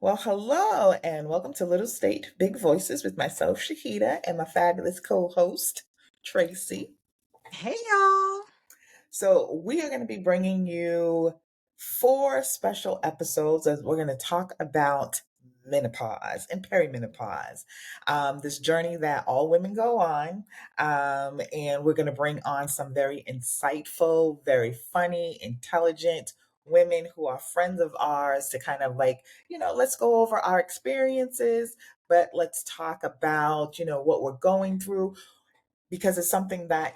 Well, hello, and welcome to Little State Big Voices with myself, Shahida, and my fabulous co host, Tracey. Hey y'all. So, we are going to be bringing you four special episodes as we're going to talk about menopause and perimenopause, this journey that all women go on. And we're going to bring on some very insightful, very funny, intelligent women who are friends of ours to kind of let's go over our experiences, but let's talk about, what we're going through because it's something that,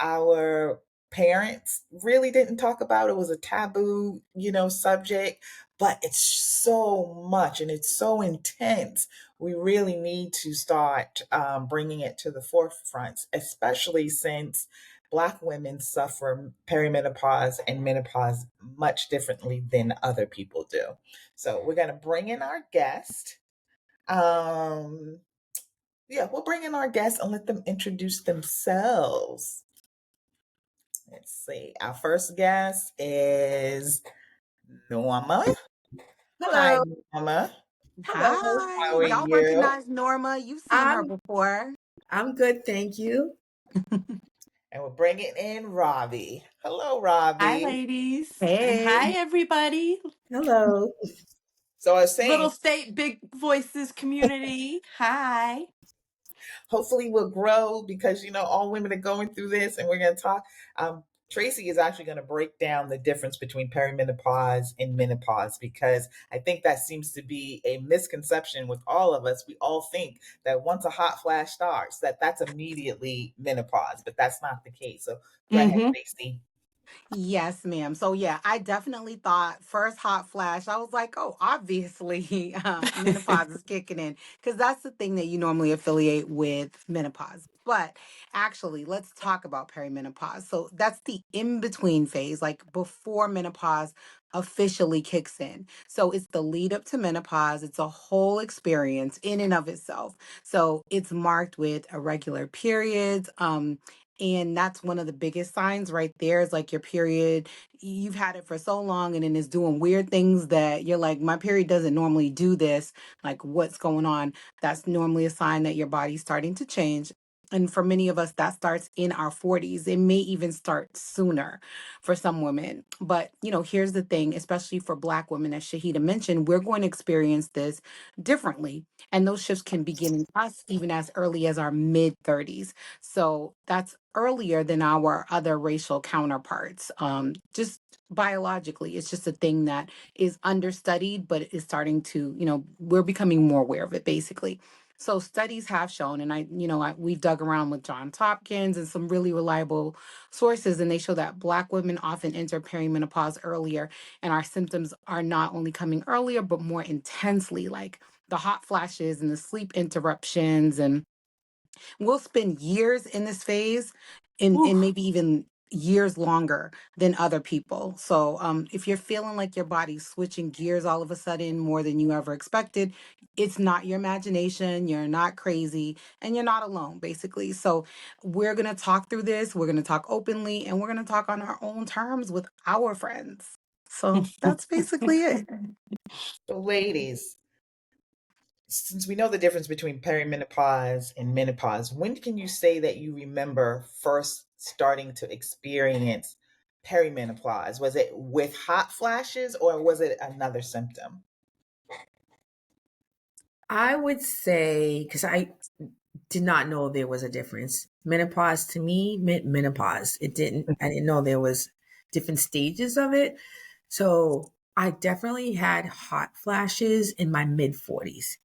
our parents really didn't talk about. It was a taboo, subject, but it's so much and it's so intense. We really need to start bringing it to the forefront, especially since Black women suffer perimenopause and menopause much differently than other people do. So we're going to bring in our guest. Um, yeah, we'll bring in our guests and let them introduce themselves. Let's see. Our first guest is Norma. Hi, Hello. Norma. Hello. Hi. How are Y'all you? recognize Norma. You've seen her I'm before. I'm good, thank you. And we're bringing in Robbie. Hello, Hi, Robbie. ladies. And Hey. hi, everybody. Hello. So I was Little saying, state, big voices community. Hi. hopefully we'll grow because all women are going through this, and we're going to talk. Tracey is actually going to break down the difference between perimenopause and menopause because I think that seems to be a misconception with all of us. We all think that once a hot flash starts, that's immediately menopause, but that's not the case. So go ahead, Mm-hmm. Tracey. Yes, ma'am. So yeah, I definitely thought first hot flash, I was like, oh, obviously menopause is kicking in because that's the thing that you normally affiliate with menopause. But actually, let's talk about perimenopause. So that's the in-between phase, like before menopause officially kicks in. So it's the lead up to menopause. It's a whole experience in and of itself. So it's marked with irregular periods, and that's one of the biggest signs right there is like your period. You've had it for so long and then it's doing weird things that you're like, my period doesn't normally do this. Like, what's going on? That's normally a sign that your body's starting to change. And for many of us, that starts in our 40s. It may even start sooner for some women. But, here's the thing, especially for Black women, as Shahida mentioned, we're going to experience this differently. And those shifts can begin in us even as early as our mid 30s. So that's earlier than our other racial counterparts. Just biologically, it's just a thing that is understudied, but is starting to, we're becoming more aware of it basically. So studies have shown, and we've dug around with Johns Hopkins and some really reliable sources, and they show that Black women often enter perimenopause earlier, and our symptoms are not only coming earlier, but more intensely, like the hot flashes and the sleep interruptions, and we'll spend years in this phase and Oof. maybe even years longer than other people. So if you're feeling like your body's switching gears all of a sudden more than you ever expected, it's not your imagination, you're not crazy, and you're not alone, basically. So we're going to talk through this, we're going to talk openly, and we're going to talk on our own terms with our friends. So that's basically it. So, ladies, since we know the difference between perimenopause and menopause, when can you say that you remember first starting to experience perimenopause? Was it with hot flashes or was it another symptom? I would say, because I did not know there was a difference. Menopause to me meant menopause. I didn't know there was different stages of it. So I definitely had hot flashes in my mid 40s.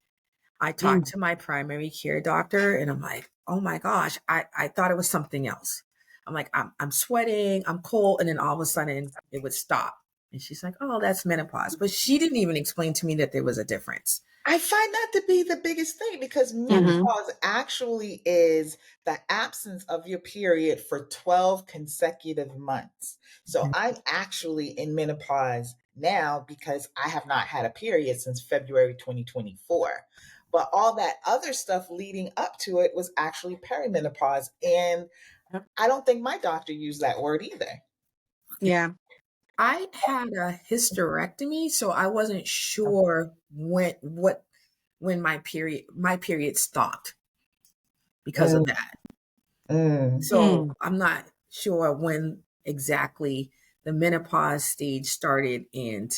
I talked Mm. to my primary care doctor and I'm like, oh my gosh, I thought it was something else. I'm like, I'm sweating, I'm cold. And then all of a sudden it would stop. And she's like, oh, that's menopause. But she didn't even explain to me that there was a difference. I find that to be the biggest thing because Mm-hmm. menopause actually is the absence of your period for 12 consecutive months. So I'm actually in menopause now because I have not had a period since February 2024. But all that other stuff leading up to it was actually perimenopause. And Yep. I don't think my doctor used that word either. Yeah. I had a hysterectomy, so I wasn't sure when my period stopped because of Mm, that. mm. So Hmm. I'm not sure when exactly the menopause stage started and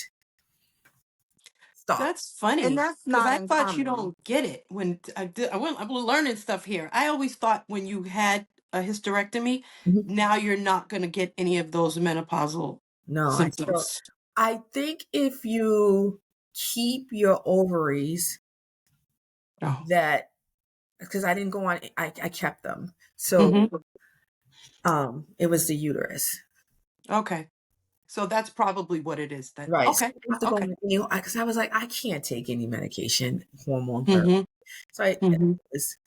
stopped. That's And funny that's because not I thought you uncommon. don't get it when I'm learning stuff here. I always thought when you had a hysterectomy, Mhm. now you're not going to get any of those menopausal No, symptoms. I think if you keep your ovaries, Oh. that because I didn't go on, I kept them. So Hmm. it was the uterus. Okay. So that's probably what it is then. Right. So Okay. I have to go Okay. on, because I was like, I can't take any medication, hormone therapy. Hmm. So I Hmm. was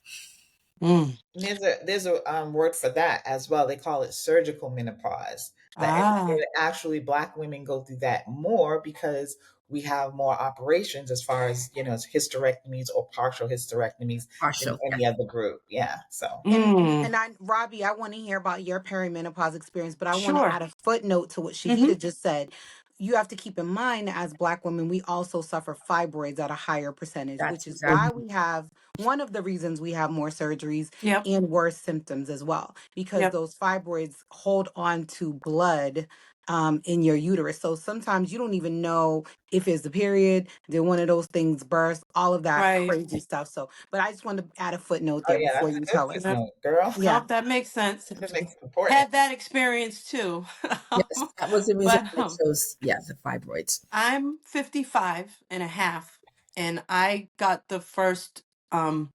Mm. There's a word for that as well. They call it surgical menopause. Ah. Actually Black women go through that more because we have more operations as far as hysterectomies or partial hysterectomies than partial. Yeah. any other group. Yeah. So Mm. And Robbie, I want to hear about your perimenopause experience, but I want to Sure. add a footnote to what Hmm. Shahida just said. You have to keep in mind, as Black women, we also suffer fibroids at a higher percentage, That's which is why exactly. we have one of the reasons we have more surgeries Yep. and worse symptoms as well, because Yep. those fibroids hold on to blood in your uterus. So sometimes you don't even know if it's the period, did one of those things burst, all of that Right. crazy stuff. So, but I just want to add a footnote oh there yeah, before that's a you good tell us. Yep. footnote, girl. Yeah. Nope, that makes sense. That makes it important. Had that experience too. Yes, that was the reason But I chose, yeah, the fibroids. I'm 55 and a half, and I got the first, what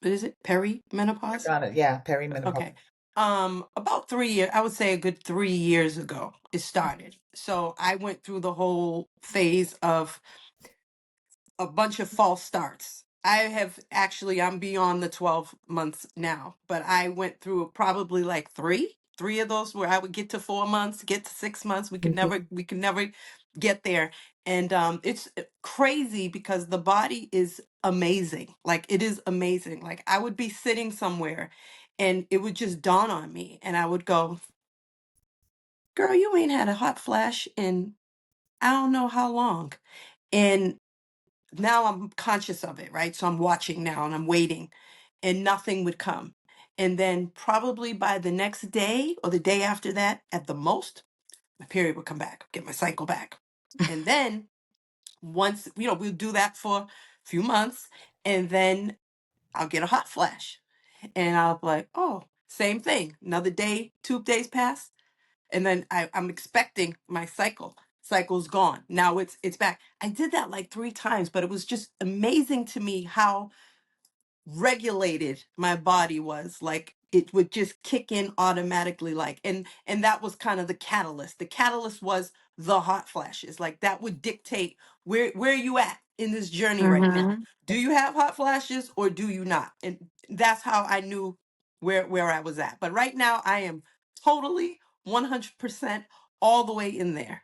is it? Perimenopause? Got it. Yeah, perimenopause. Okay. About 3 years, I would say a good 3 years ago, it started. So I went through the whole phase of a bunch of false starts. I have actually, I'm beyond the 12 months now, but I went through probably like three of those where I would get to 4 months, get to 6 months. Mhm. We could never get there. And it's crazy because the body is amazing. Like it is amazing. Like I would be sitting somewhere and it would just dawn on me and I would go, girl, you ain't had a hot flash in I don't know how long. And now I'm conscious of it, right? So I'm watching now and I'm waiting, and nothing would come. And then probably by the next day or the day after that, at the most, my period would come back, get my cycle back. And then once, we'll do that for a few months, and then I'll get a hot flash. And I'll be like, oh, same thing. Another day, 2 days pass, and then I'm expecting my cycle's gone, now it's back. I did that like 3 times, but it was just amazing to me how regulated my body was. Like it would just kick in automatically, like, and that was kind of the catalyst was the hot flashes. Like that would dictate where you at in this journey right now. Mm-hmm. Do you have hot flashes or do you not? And that's how I knew where I was at. But right now I am totally 100% all the way in there.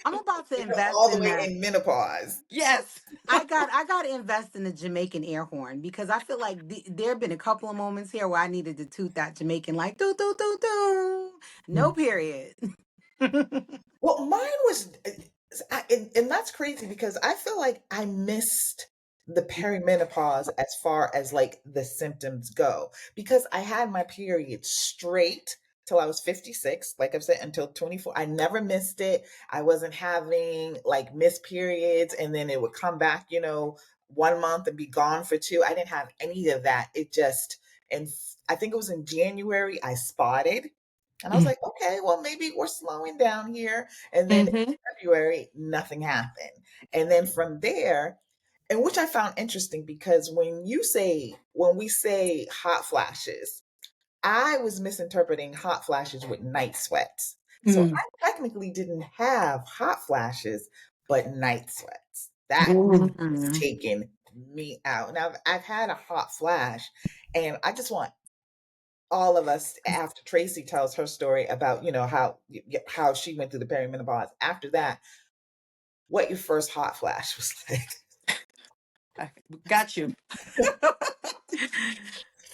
I'm about to You're invest all the in way that. in menopause. Yes. I got to invest in the Jamaican air horn because I feel like there have been a couple of moments here where I needed to toot that Jamaican like do do do do. No period. Well, mine was, and that's crazy because I feel like I missed the perimenopause as far as like the symptoms go because I had my period straight till I was 56, like I've said, until 24. I never missed it. I wasn't having like missed periods and then it would come back, 1 month and be gone for two. I didn't have any of that. And I think it was in January I spotted and I was like, okay, well, maybe we're slowing down here. And then in Mm-hmm. February, nothing happened. And then from there, and which I found interesting because when we say hot flashes, I was misinterpreting hot flashes with night sweats. So Mm. I technically didn't have hot flashes, but night sweats. That Mm. was Mhm. taking me out. Now I've had a hot flash, and I just want all of us after Tracy tells her story about how she went through the perimenopause. After that, what your first hot flash was like. I got you.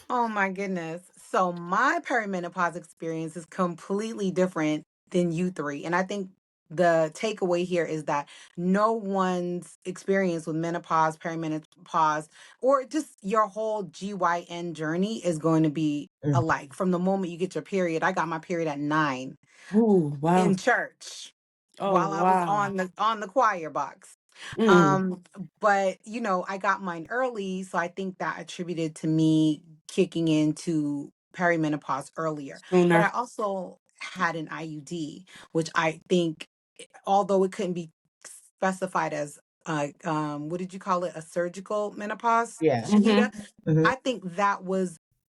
Oh my goodness. So my perimenopause experience is completely different than you three. And I think the takeaway here is that no one's experience with menopause, perimenopause, or just your whole GYN journey is going to be Mm. alike. From the moment you get your period, I got my period at 9 Ooh, wow. in church Oh, while I was wow. on the choir box. Mm, Um, but I got mine early, so I think that attributed to me kicking into perimenopause earlier. But I sooner. also had an IUD, which I think, although it couldn't be specified as what did you call it? A surgical menopause, Yeah. Mm-hmm. Shahida? Hmm. I think that was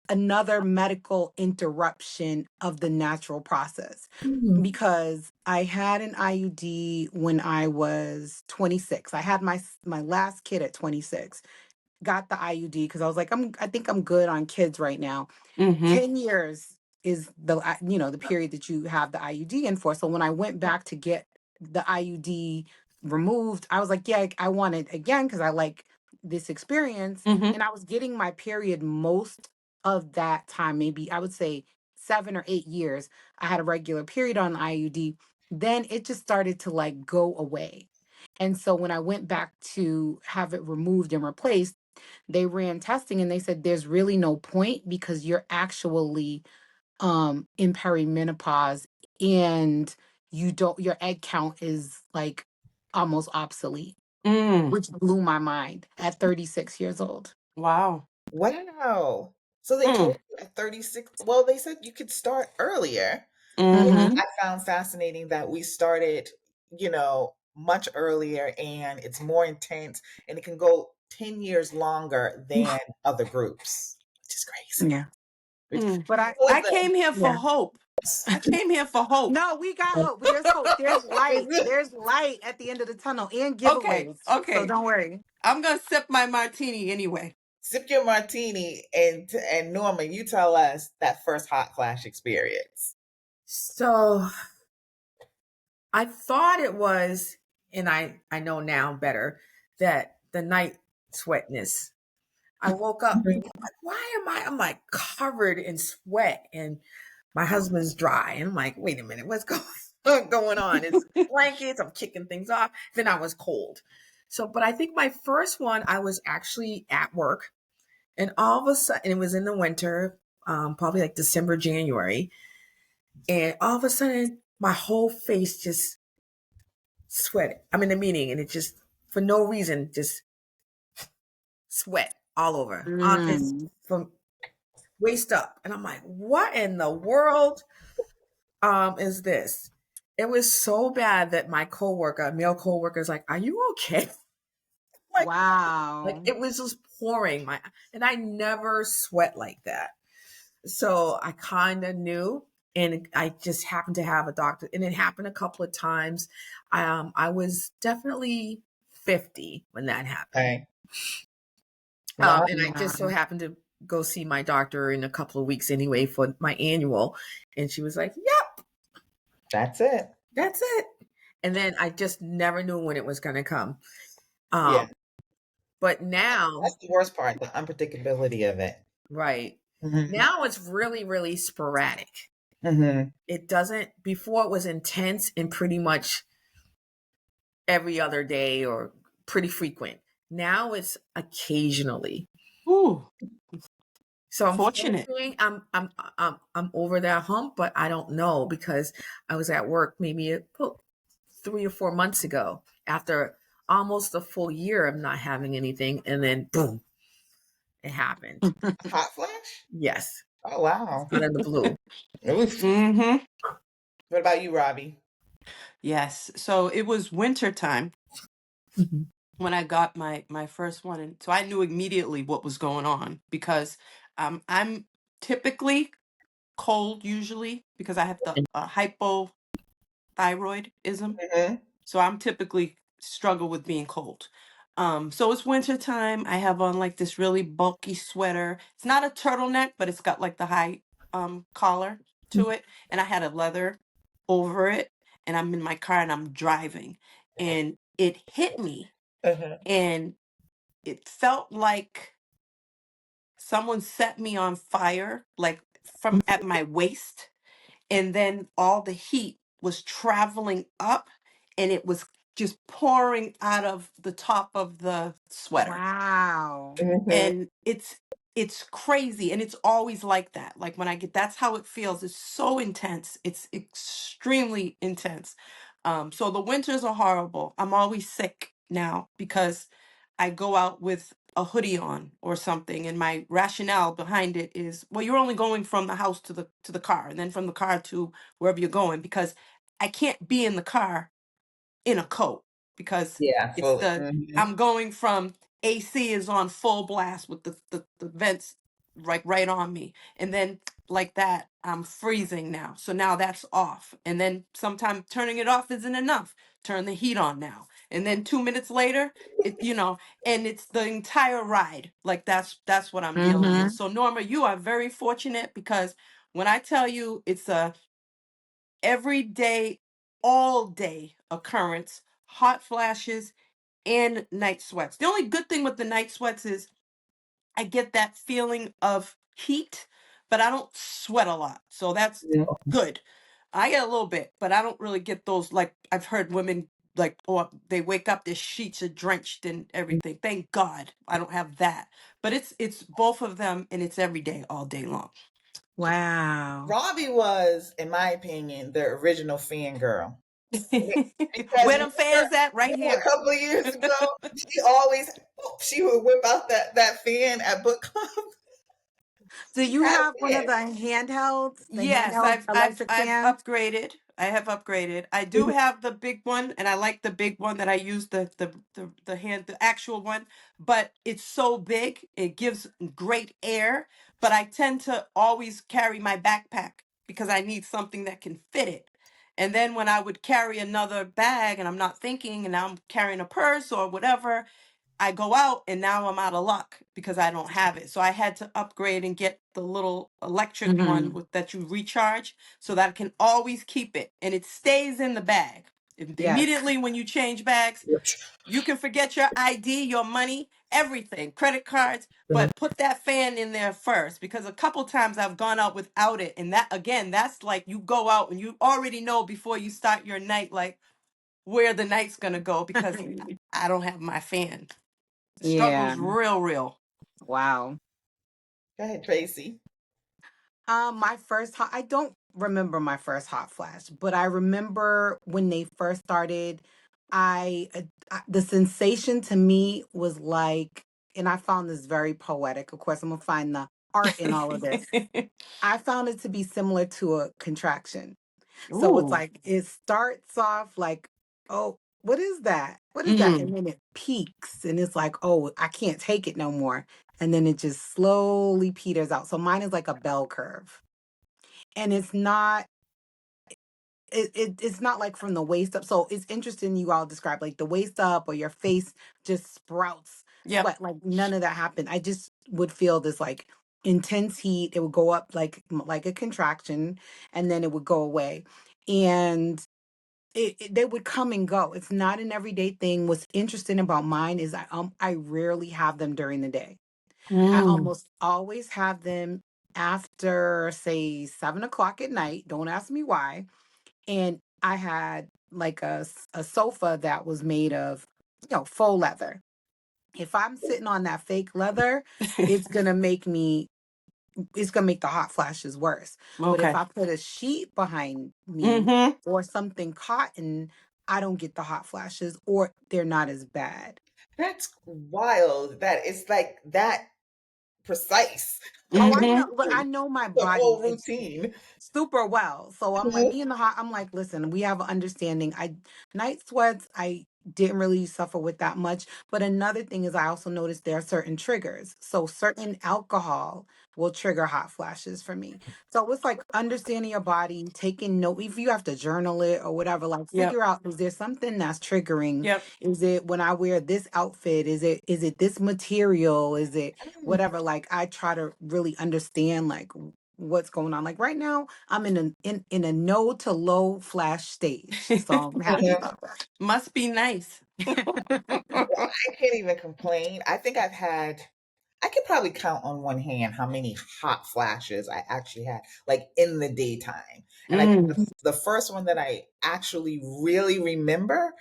another medical interruption of the natural process Mhm. because I had an IUD when I was 26. I had my last kid at 26. Got the IUD because I was like, I think I'm good on kids right now. Mm-hmm. 10 years is the period that you have the IUD in for. So when I went back to get the IUD removed, I was like, yeah, I want it again because I like this experience. Mm-hmm. And I was getting my period most of that time, maybe I would say 7 or 8 years. I had a regular period on the IUD. Then it just started to like go away. And so when I went back to have it removed and replaced, they ran testing and they said there's really no point because you're actually in perimenopause and your egg count is like almost obsolete, Mm. which blew my mind at 36 years old. Wow. Wow. So they Mm. told you at 36, well, they said you could start earlier, which Mm-hmm. Mm-hmm. I found fascinating that we started, much earlier and it's more intense and it can go 10 years longer than other groups, which is crazy. Yeah. Which Mm. But I was I came here for yeah. hope. I came here for hope. No, we got hope. There's hope. There's light. There's light at the end of the tunnel and Okay. giveaways. So Okay. don't worry. I'm gonna sip my martini anyway. Sip your martini and Norman, you tell us that first hot flash experience. So I thought it was, and I know now better, that the night sweatness. I woke up Mhm. thinking, like, why am I'm like covered in sweat and my husband's dry. And I'm like, wait a minute, what's going on? It's blankets, I'm kicking things off. Then I was cold. So, but I think my first one, I was actually at work and all of a sudden, it was in the winter, probably like December, January. And all of a sudden, my whole face just sweated. I'm in a meeting and it just, for no reason, just sweat all over, armpits Mm. from waist up. And I'm like, what in the world is this? It was so bad that my coworker, male coworker, is like, "Are you okay?" like, like Wow. it was just pouring and I never sweat like that. So I kind of knew, and I just happened to have a doctor, and it happened a couple of times. I was definitely 50 when that happened. Okay. Wow. And I just so Yeah. happened to go see my doctor in a couple of weeks anyway for my annual, and she was like, "Yep, That's it. that's it." And then I just never knew when it was going to come. Yeah. Um, but now, That's the worst part, the unpredictability of it. right Hmm. now, it's really, really sporadic. Hmm. It doesn't. Before it was intense and pretty much every other day or pretty frequent. Now it's occasionally. Ooh, So I'm fortunate. hoping I'm over that hump, but I don't know because I was at work maybe 3 or 4 months ago after almost a full year of not having anything, and then boom, it happened. Hot flash? Yes, Oh, wow. out of the blue. Oof. Mm-hmm. What about you, Robbie? Yes. So it was winter time Mhm. when I got my first one, and so I knew immediately what was going on because I'm typically cold usually because I have the hypothyroidism. Hmm. So I'm typically struggle with being cold. So it's winter time. I have on like this really bulky sweater. It's not a turtleneck, but it's got like the high collar to it. And I had a leather over it. And I'm in my car and I'm driving. And it hit me. Uh-huh. And it felt like someone set me on fire, like from at my waist. And then all the heat was traveling up, and it was just pouring out of the top of the sweater. Wow. Mhm. And it's crazy, and it's always like that. Like when I get, that's how it feels. It's so intense. It's extremely intense. So the winters are horrible. I'm always sick now because I go out with a hoodie on or something, and my rationale behind it is, well, you're only going from the house to the car, and then from the car to wherever you're going, because I can't be in the car in a coat, because Yeah, it's fully. the Mhm. I'm going from AC is on full blast with the vents right on me, and then like that I'm freezing now, so now that's off, and then sometimes turning it off isn't enough. Turn the heat on now, and then 2 minutes later, and it's the entire ride. Like that's what I'm dealing with. Mm-hmm. So Norma, you are very fortunate, because when I tell you it's a everyday, all day occurrence, hot flashes and night sweats. The only good thing with the night sweats is I get that feeling of heat, but I don't sweat a lot. So that's Yeah. good. I get a little bit, but I don't really get those, like I've heard women like, or they wake up, their sheets are drenched and everything. Thank God I don't have that. But it's both of them, and it's every day, all day long. Wow. Robbie was, in my opinion, the original fan girl. Because Where them fans at? Right remember a here. couple of years ago, she would whip out that fan at book club. Do She you had have a one fan. of the Yes, handheld electric I've fans? upgraded. I have upgraded. I do have the big one, and I like the big one that I use, the actual one, but it's so big, it gives great air, but I tend to always carry my backpack because I need something that can fit it. And then when I would carry another bag and I'm not thinking, and now I'm carrying a purse or whatever, I go out and now I'm out of luck because I don't have it. So I had to upgrade and get the little electric one Mm-hmm. that you recharge, so that I can always keep it and it stays in the bag. Yes. Immediately when you change bags, you can forget your ID, your money, everything, credit cards, but put that fan in there first, because a couple times I've gone out without it. And that, again, that's like you go out and you already know before you start your night, like where the night's going to go, because I don't have my fan. Yeah. Struggles real. Wow. Go ahead, Tracy. My first hot, I don't remember my first hot flash, but I remember when they first started, the sensation to me was like, and I found this very poetic. Of course, I'm gonna find the art in all of this. I found it to be similar to a contraction. So it's Ooh. like it starts off like, oh, what is that? What is that? Mm. And then it peaks and it's like, oh, I can't take it no more. And then it just slowly peters out. So mine is like a bell curve. And it's not like from the waist up. So it's interesting you all describe like the waist up or your face just sprouts Yep. sweat. Like none of that happened. I just would feel this like intense heat. It would go up like a contraction, and then it would go away. And they would come and go. It's not an everyday thing. What's interesting about mine is I rarely have them during the day. I Mm. almost always have them after say 7 o'clock at night. Don't ask me why. And I had like a sofa that was made of, faux leather. If I'm sitting on that fake leather, it's gonna make me it's gonna make the hot flashes worse. But if Okay. I put a sheet behind me Mm-hmm. or something cotton, I don't get the hot flashes, or they're not as bad. That's wild. That it's like that precise. Oh, I Mm-hmm. know, but I know my The body. whole It's routine. super well. So I'm like, Mhm. me in the hot, I'm like, listen, we have an understanding. Night sweats, I didn't really suffer with that much. But another thing is I also noticed there are certain triggers. So certain alcohol will trigger hot flashes for me. So it's like understanding your body, taking note, if you have to journal it or whatever, like Yep. figure out, is there something that's triggering? Yep. Is it when I wear this outfit? Is it this material? Is it Mm. whatever? Like I try to really understand like what's going on. Like right now, I'm in a no to low flash stage. So I'm happy Mhm. about Must be nice. that. Well, I can't even complain. I think I've had I could probably count on one hand how many hot flashes I actually had, like in the daytime. And I think Mm. the first one that I actually really remember,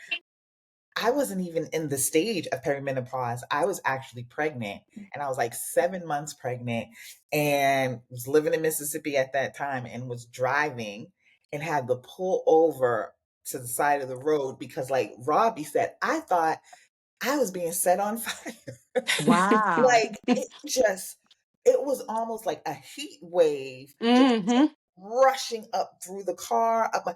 I wasn't even in the stage of perimenopause. I was actually pregnant, and I was like 7 months pregnant, and was living in Mississippi at that time, and was driving and had to pull over to the side of the road because, like Robbie said, I thought I was being set on fire. Wow. Like, it was almost like a heat wave just Mm-hmm. rushing up through the car, up my,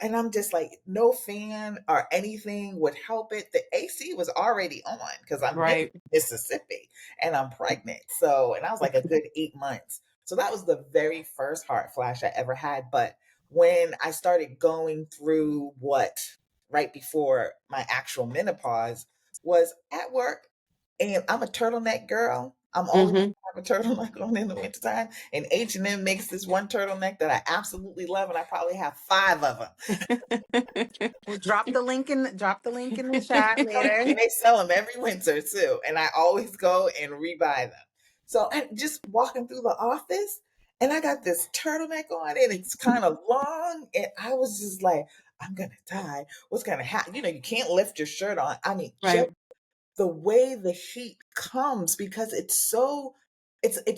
and I'm just like, no fan or anything would help it. The AC was already on because I'm in Right. Mississippi and I'm pregnant. So, and I was like a good 8 months. So that was the very first heart flash I ever had. But when I started going through what right before my actual menopause was at work, and I'm a turtleneck girl. I'm always Mm-hmm. have a turtleneck on in the wintertime. And H&M makes this one turtleneck that I absolutely love, and I probably have 5 of them. We'll drop the link in the chat later. And they sell them every winter too, and I always go and rebuy them. So I'm just walking through the office, and I got this turtleneck on, and it's kind of long, and I was just like, I'm gonna die. What's gonna happen? You can't lift your shirt on. I mean, just Right. the way the heat comes, because it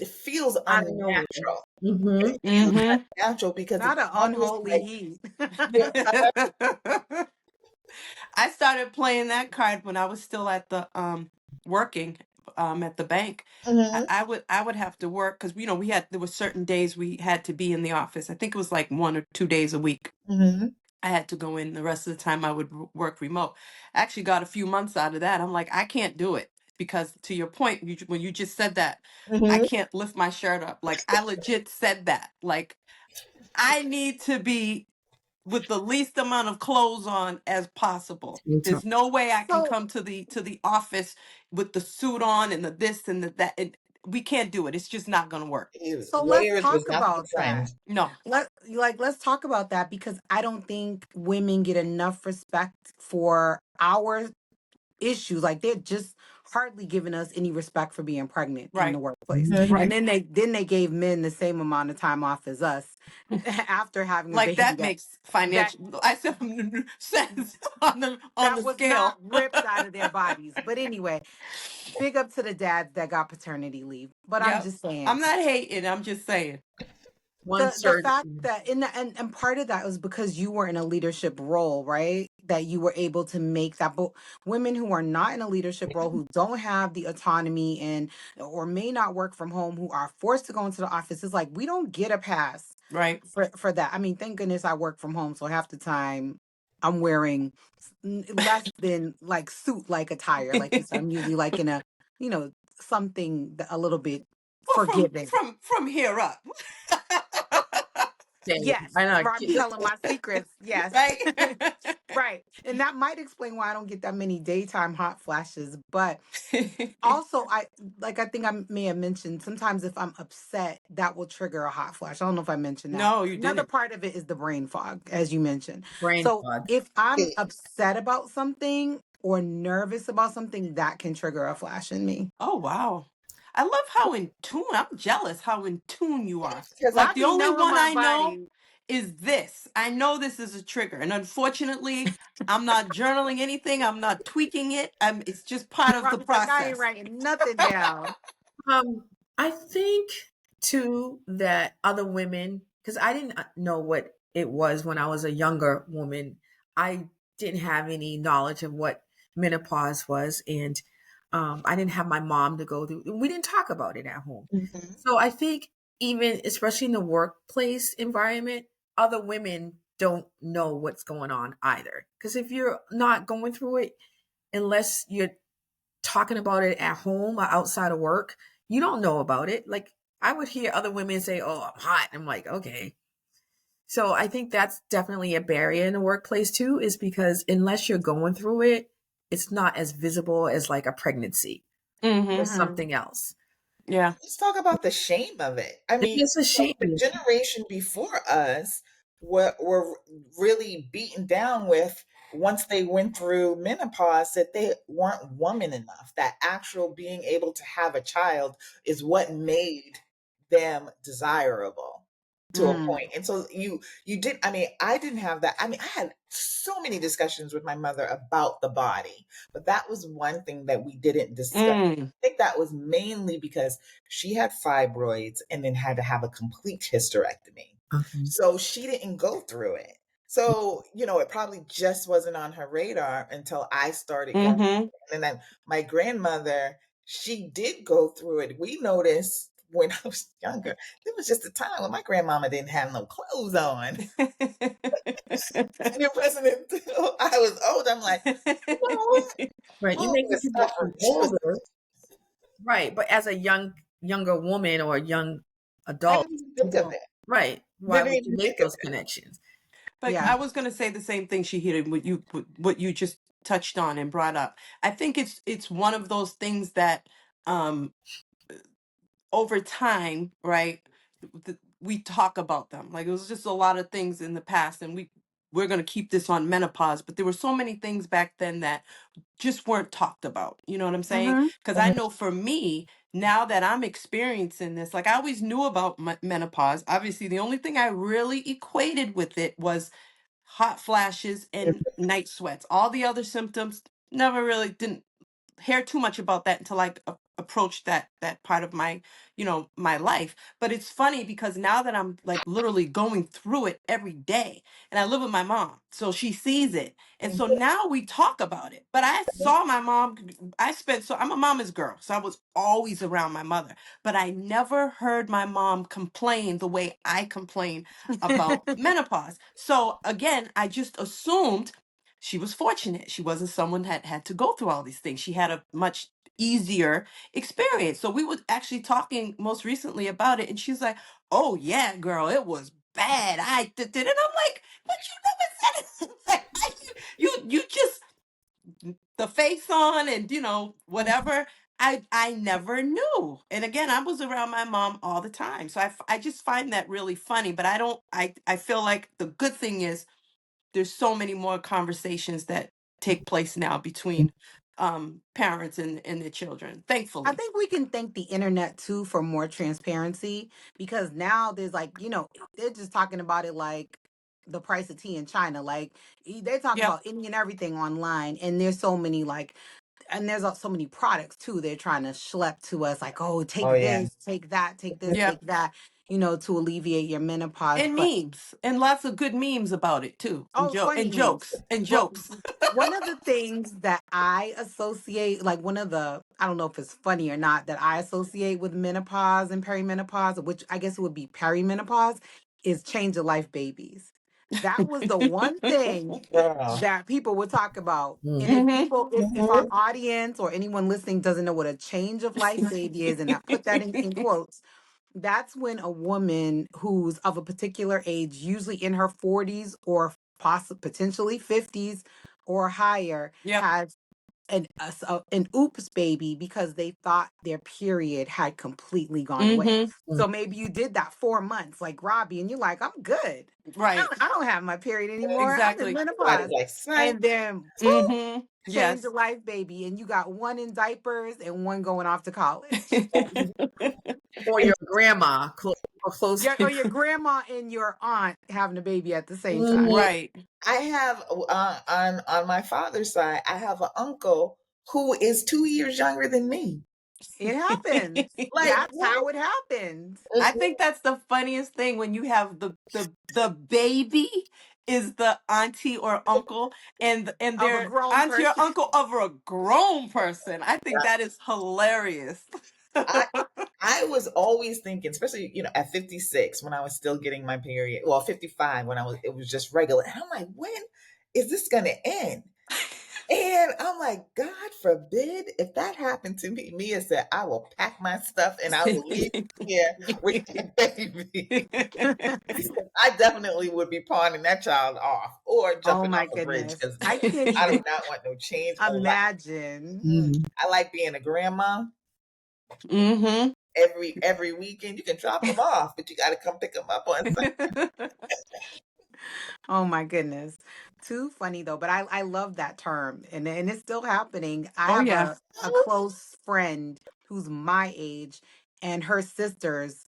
feels Out of nowhere. unnatural. Mm-hmm. It feels Mm-hmm. unnatural because Not it's an almost unholy like heat. you're I started playing that card when I was still at the working at the bank. I, Mhm, I would have to work because there were certain days we had to be in the office. I think it was like 1 or 2 days a week. mhm, I had to go in. The rest of the time I would work remote. I actually got a few months out of that. I'm like, I can't do it because to your point, when you just said that, I mhm. can't lift my shirt up. Like I legit said that. Like I need to be with the least amount of clothes on as possible. There's no way I can So come to the office with the suit on and the this and the that. And we can't do it. It's just not going to work. so let's Layers was talk not the about trend. that. No. Let's talk about that because I don't think women get enough respect for our issues. Like they're just hardly giving us any respect for being pregnant in the Right. workplace. Mhm. And Right. then they gave men the same amount of time off as us after having a Like baby that that makes that financial. I said sense on that the was not scale. ripped out of their bodies. But anyway, big up to the dads that got paternity leave. But I'm Yep. just saying I'm not hating. I'm just saying. One the certain. fact that and part of that was because you were in a leadership role, right? That you were able to make that. But women who are not in a leadership role, who don't have the autonomy and or may not work from home, who are forced to go into the office, it's like we don't get a pass Right. for that. I mean, thank goodness I work from home, so half the time I'm wearing less than like suit like attire. Like you said, I'm usually like in a something a little bit Well, forgiving. from here up. Day. Yes, I know. Robbie telling my secrets. Yes. Right. Right. And that might explain why I don't get that many daytime hot flashes. But also I think I may have mentioned sometimes if I'm upset, that will trigger a hot flash. I don't know if I mentioned that. No, you Another didn't. part of it is the brain fog, as you mentioned. Brain So fog. if I'm upset about something or nervous about something, that can trigger a flash in me. Oh wow. I love how in tune. I'm jealous how in tune you are. Because I Like the be only knowing one my I know body. is this. I know this is a trigger, and unfortunately, I'm not journaling anything. I'm not tweaking it. It's just part of the Robbie's like, I ain't process. writing nothing down. I think too that other women, because I didn't know what it was when I was a younger woman. I didn't have any knowledge of what menopause was, and I didn't have my mom to go through. We didn't talk about it at home. Mhm. So I think even especially in the workplace environment, other women don't know what's going on either. Because if you're not going through it, unless you're talking about it at home or outside of work, you don't know about it. Like I would hear other women say, "Oh, I'm hot." I'm like, okay. So I think that's definitely a barrier in the workplace too, is because unless you're going through it, it's not as visible as like a pregnancy or Mm-hmm. Mhm. something else. Yeah. Let's talk about the shame of it. I It mean, is a like the shame. generation before us were really beaten down with. once they went through menopause, that they weren't woman enough. That actual being able to have a child is what made them desirable to a Mm. point. And so you did, I mean, I didn't have that. I mean, I had so many discussions with my mother about the body, but that was one thing that we didn't discuss. I Mm. think that was mainly because she had fibroids and then had to have a complete hysterectomy. Okay. So she didn't go through it. So, it probably just wasn't on her radar until I started going. Mm-hmm. And then my grandmother, she did go through it. We noticed when I was younger, there was just a time when my grandmama didn't have no clothes on. And it wasn't until I was old, I'm like, no, Right. You mom make was people suffering. feel She was, older. Right. But as a younger woman or a young I adult, didn't even you think of don't, it. right. Why Didn't would you even make think of those connections? But Yeah. I was going to say the same thing, Shahida, what you just touched on and brought up. I think it's one of those things that um over time, right? We talk about them. Like it was just a lot of things in the past, and we're going to keep this on menopause, but there were so many things back then that just weren't talked about. You know what I'm saying? Mm-hmm. Because I it. know for me, now that I'm experiencing this, like I always knew about menopause. Obviously, the only thing I really equated with it was hot flashes and night sweats. All the other symptoms never really didn't hear too much about that until I approached that part of my my life. But it's funny because now that I'm like literally going through it every day, and I live with my mom, so she sees it, and so now we talk about it. But I saw my mom. I'm a mama's girl, so I was always around my mother, but I never heard my mom complain the way I complain about menopause. So again, I just assumed she was fortunate. She wasn't someone that had to go through all these things. She had a much easier experience. So we were actually talking most recently about it, and she's like, "Oh yeah, girl, it was bad. I did," and I'm like, "But you never said it." Like, you just the face on and whatever. I never knew. And again, I was around my mom all the time, so I just find that really funny. But I don't. I feel like the good thing is there's so many more conversations that take place now between parents and their children, I thankfully. think we can thank the internet too for more transparency, because now there's like, they're just talking about it like the price of tea in China. Like they talk Yep. about any and everything online, and there's so many like, and there's so many products too they're trying to schlep to us, like, oh, Oh, take yeah. this, take that, take this, Yep. take that, to alleviate your menopause. And But memes, and lots of good memes about it too, and oh, funny and memes. jokes and But jokes. one of the things that I associate, like one of the, I don't know if it's funny or not, that I associate with menopause and perimenopause, which I guess it would be perimenopause, is change of life babies. That was the one thing Girl. that people would talk about. And if Hmm. people, if our Mhm. audience or anyone listening doesn't know what a change of life baby is, and I put that in quotes, that's when a woman who's of a particular age, usually in her 40s or potentially 50s or higher, Yep. has an oops baby because they thought their period had completely gone away. Hmm. So maybe you did that 4 months like Robbie, and you're like, I'm good. Right. I don't have my period anymore. I'm in Exactly. Everybody's menopause. like, psych. And then poof, Hmm. change Yes. of life baby. And you got one in diapers and one going off to college. Or your grandma close. Or your grandma and your aunt having a baby at the same time. Mhm. Right. I have on my father's side, I have an uncle who is 2 years younger than me. It happens. Like That's what? how it happens. I think that's the funniest thing when you have the baby is the auntie or uncle, and Of a their grown auntie or person. uncle of a grown person. I think that is hilarious. I I was always thinking, especially at 56 when I was still getting my period. Well, 55 when it was just regular, and I'm like, when is this gonna end? And I'm like, God forbid if that happened to me. Mia said, I will pack my stuff and I will leave here with the baby. I definitely would be pawning that child off or Oh jumping my off a bridge goodness. because I can't I do even not want no change in life. imagine. Mm. Mhm. I like being a grandma. Hmm. Every weekend you can drop them off, but you got to come pick them up on Sunday. Oh my goodness. Too funny though, but I love that term and it's still happening. I Oh have yeah. a close friend who's my age and her sisters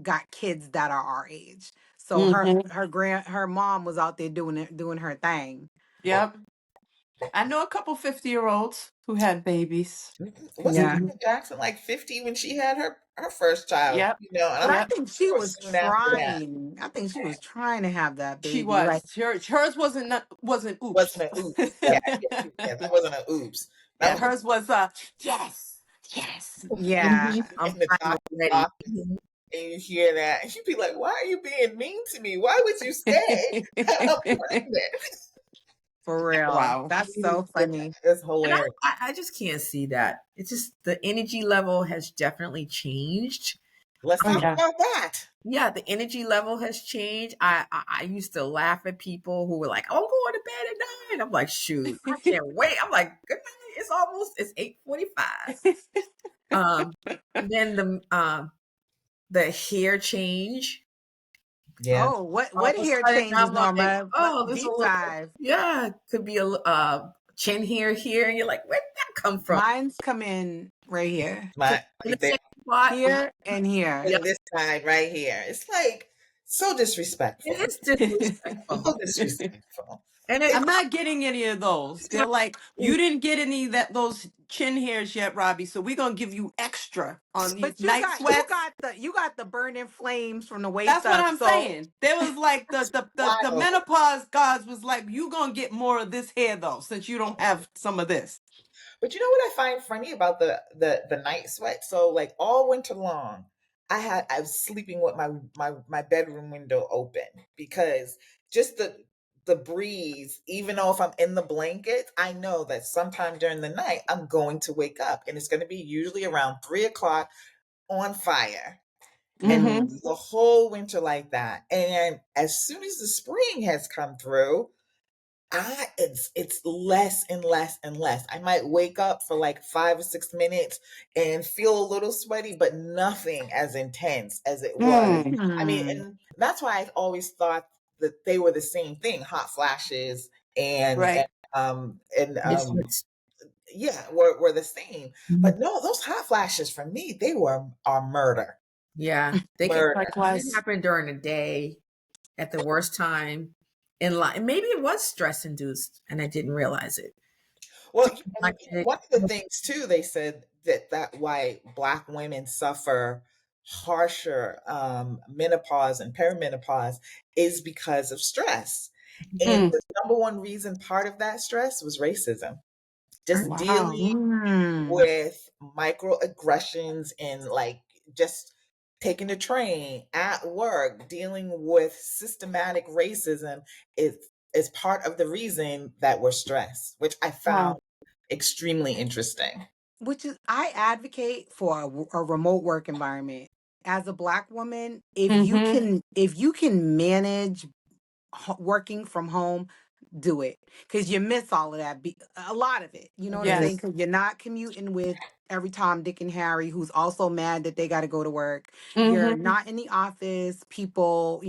got kids that are our age. So Mm-hmm. her mom was out there doing her thing. Yep. I know a couple 50-year-olds who had babies. Wasn't Yeah. Mm-hmm. Janet Jackson like 50 when she had her first child? Yep. You know, and But I'm I Yep. think she sure was soon after that. trying. I think she was trying to have that She baby. Like, was. Hers wasn't oops. Wasn't an oops. Yeah, yeah, that wasn't an oops. That Yeah, was hers was yes. Yes. yeah. Mm-hmm. I'm in the finally doctor's ready. office, and you hear that, and you'd be like, "Why are you being mean to me? Why would you say I'm pregnant?" For real. Wow. That's so funny. It's And hilarious. I just can't see that. It's just the energy level has definitely changed. Let's Oh talk yeah. about that. Yeah, the energy level has changed. I used to laugh at people who were like, "Oh, I'm going to bed at 9." I'm like, "Shoot, I can't wait." I'm like, "Good night." It's 8:45. And then the hair change. Yeah. Oh, All what of a hair sudden, changes, I'm like, Norma? "Oh, there's a Deep little, dive. yeah, could be a chin hair here," and you're like, "Where did that come from?" Mine's come in right here. So My in the they same spot, Here and here. yeah, on this side right here. It's like so disrespectful. it is disrespectful, So disrespectful. and It, I'm not getting any of those. They're like, you didn't get any that those chin hairs yet, Robbie. So we're gonna give you extra on these But you night got you sweats. got the burning flames from the waist That's what up. I'm So saying. There was like the wild. menopause gods was like, you gonna get more of this hair though, since you don't have some of this. But you know what I find funny about the night sweat? So like all winter long, I was sleeping with my bedroom window open because just the breeze, even though if I'm in the blanket, I know that sometime during the night I'm going to wake up and it's going to be usually around 3 o'clock on fire. And Mm-hmm. mm, the whole winter like that. And as soon as the spring has come through, it's less and less and less. I might wake up for like 5 or 6 minutes and feel a little sweaty, but nothing as intense as it was. Mm. I mean, hmm. and that's why I've always thought that they were the same thing, hot flashes and Right. and misfits. yeah, were the same. Mhm. But no, those hot flashes for me, they are murder. Yeah, Murder. they can Likewise. happen during the day at the worst time in life. Maybe it was stress induced, and I didn't realize it. Well, and Like it, one of the things too, they said that why Black women suffer harsher menopause and perimenopause is because of stress. And Mm. the number one reason part of that stress was racism. Just Wow. dealing Mm. with microaggressions and like just taking the train at work, dealing with systematic racism is part of the reason that we're stressed, which I found Wow. extremely interesting. Which is I advocate for a remote work environment. As a Black woman, Mm-hmm. if you can manage working from home, do it because you miss all of that. A lot of it, you know what I'm saying? Yes. Because you're not commuting with every Tom, Dick, and Harry who's also mad that they got to go to work. You're Mm-hmm. not in the office. People,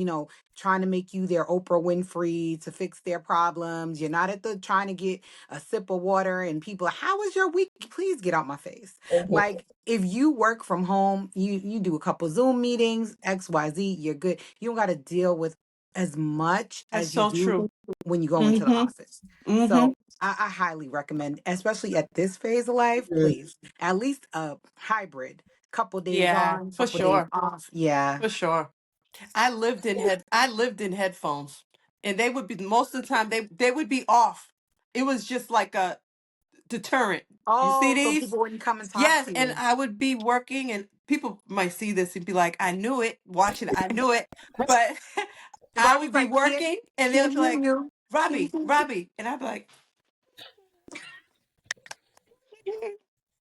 trying to make you their Oprah Winfrey to fix their problems. You're not at the trying to get a sip of water and people, how was your week? Please get out my face. Mhm. Like if you work from home, you do a couple Zoom meetings, XYZ, you're good. You don't got to deal with as much That's as you so do true. when you go into the Mm-hmm. office. Mm-hmm. So I highly recommend, especially at this phase of life, Mhm. please, at least a hybrid, couple days Yeah, on, for couple days sure. off. Yeah. For sure. I lived in headphones. And they would be most of the time they would be off. It was just like a deterrent. You see Oh, so these? people wouldn't come and talk Yes, to and you. I would be working and people might see this and be like, I knew it. Watch it, I knew it. But I would Robbie's be like, working and they'll can't be hear like, you. Can't Robbie, hear you. Robbie. And I'd be like,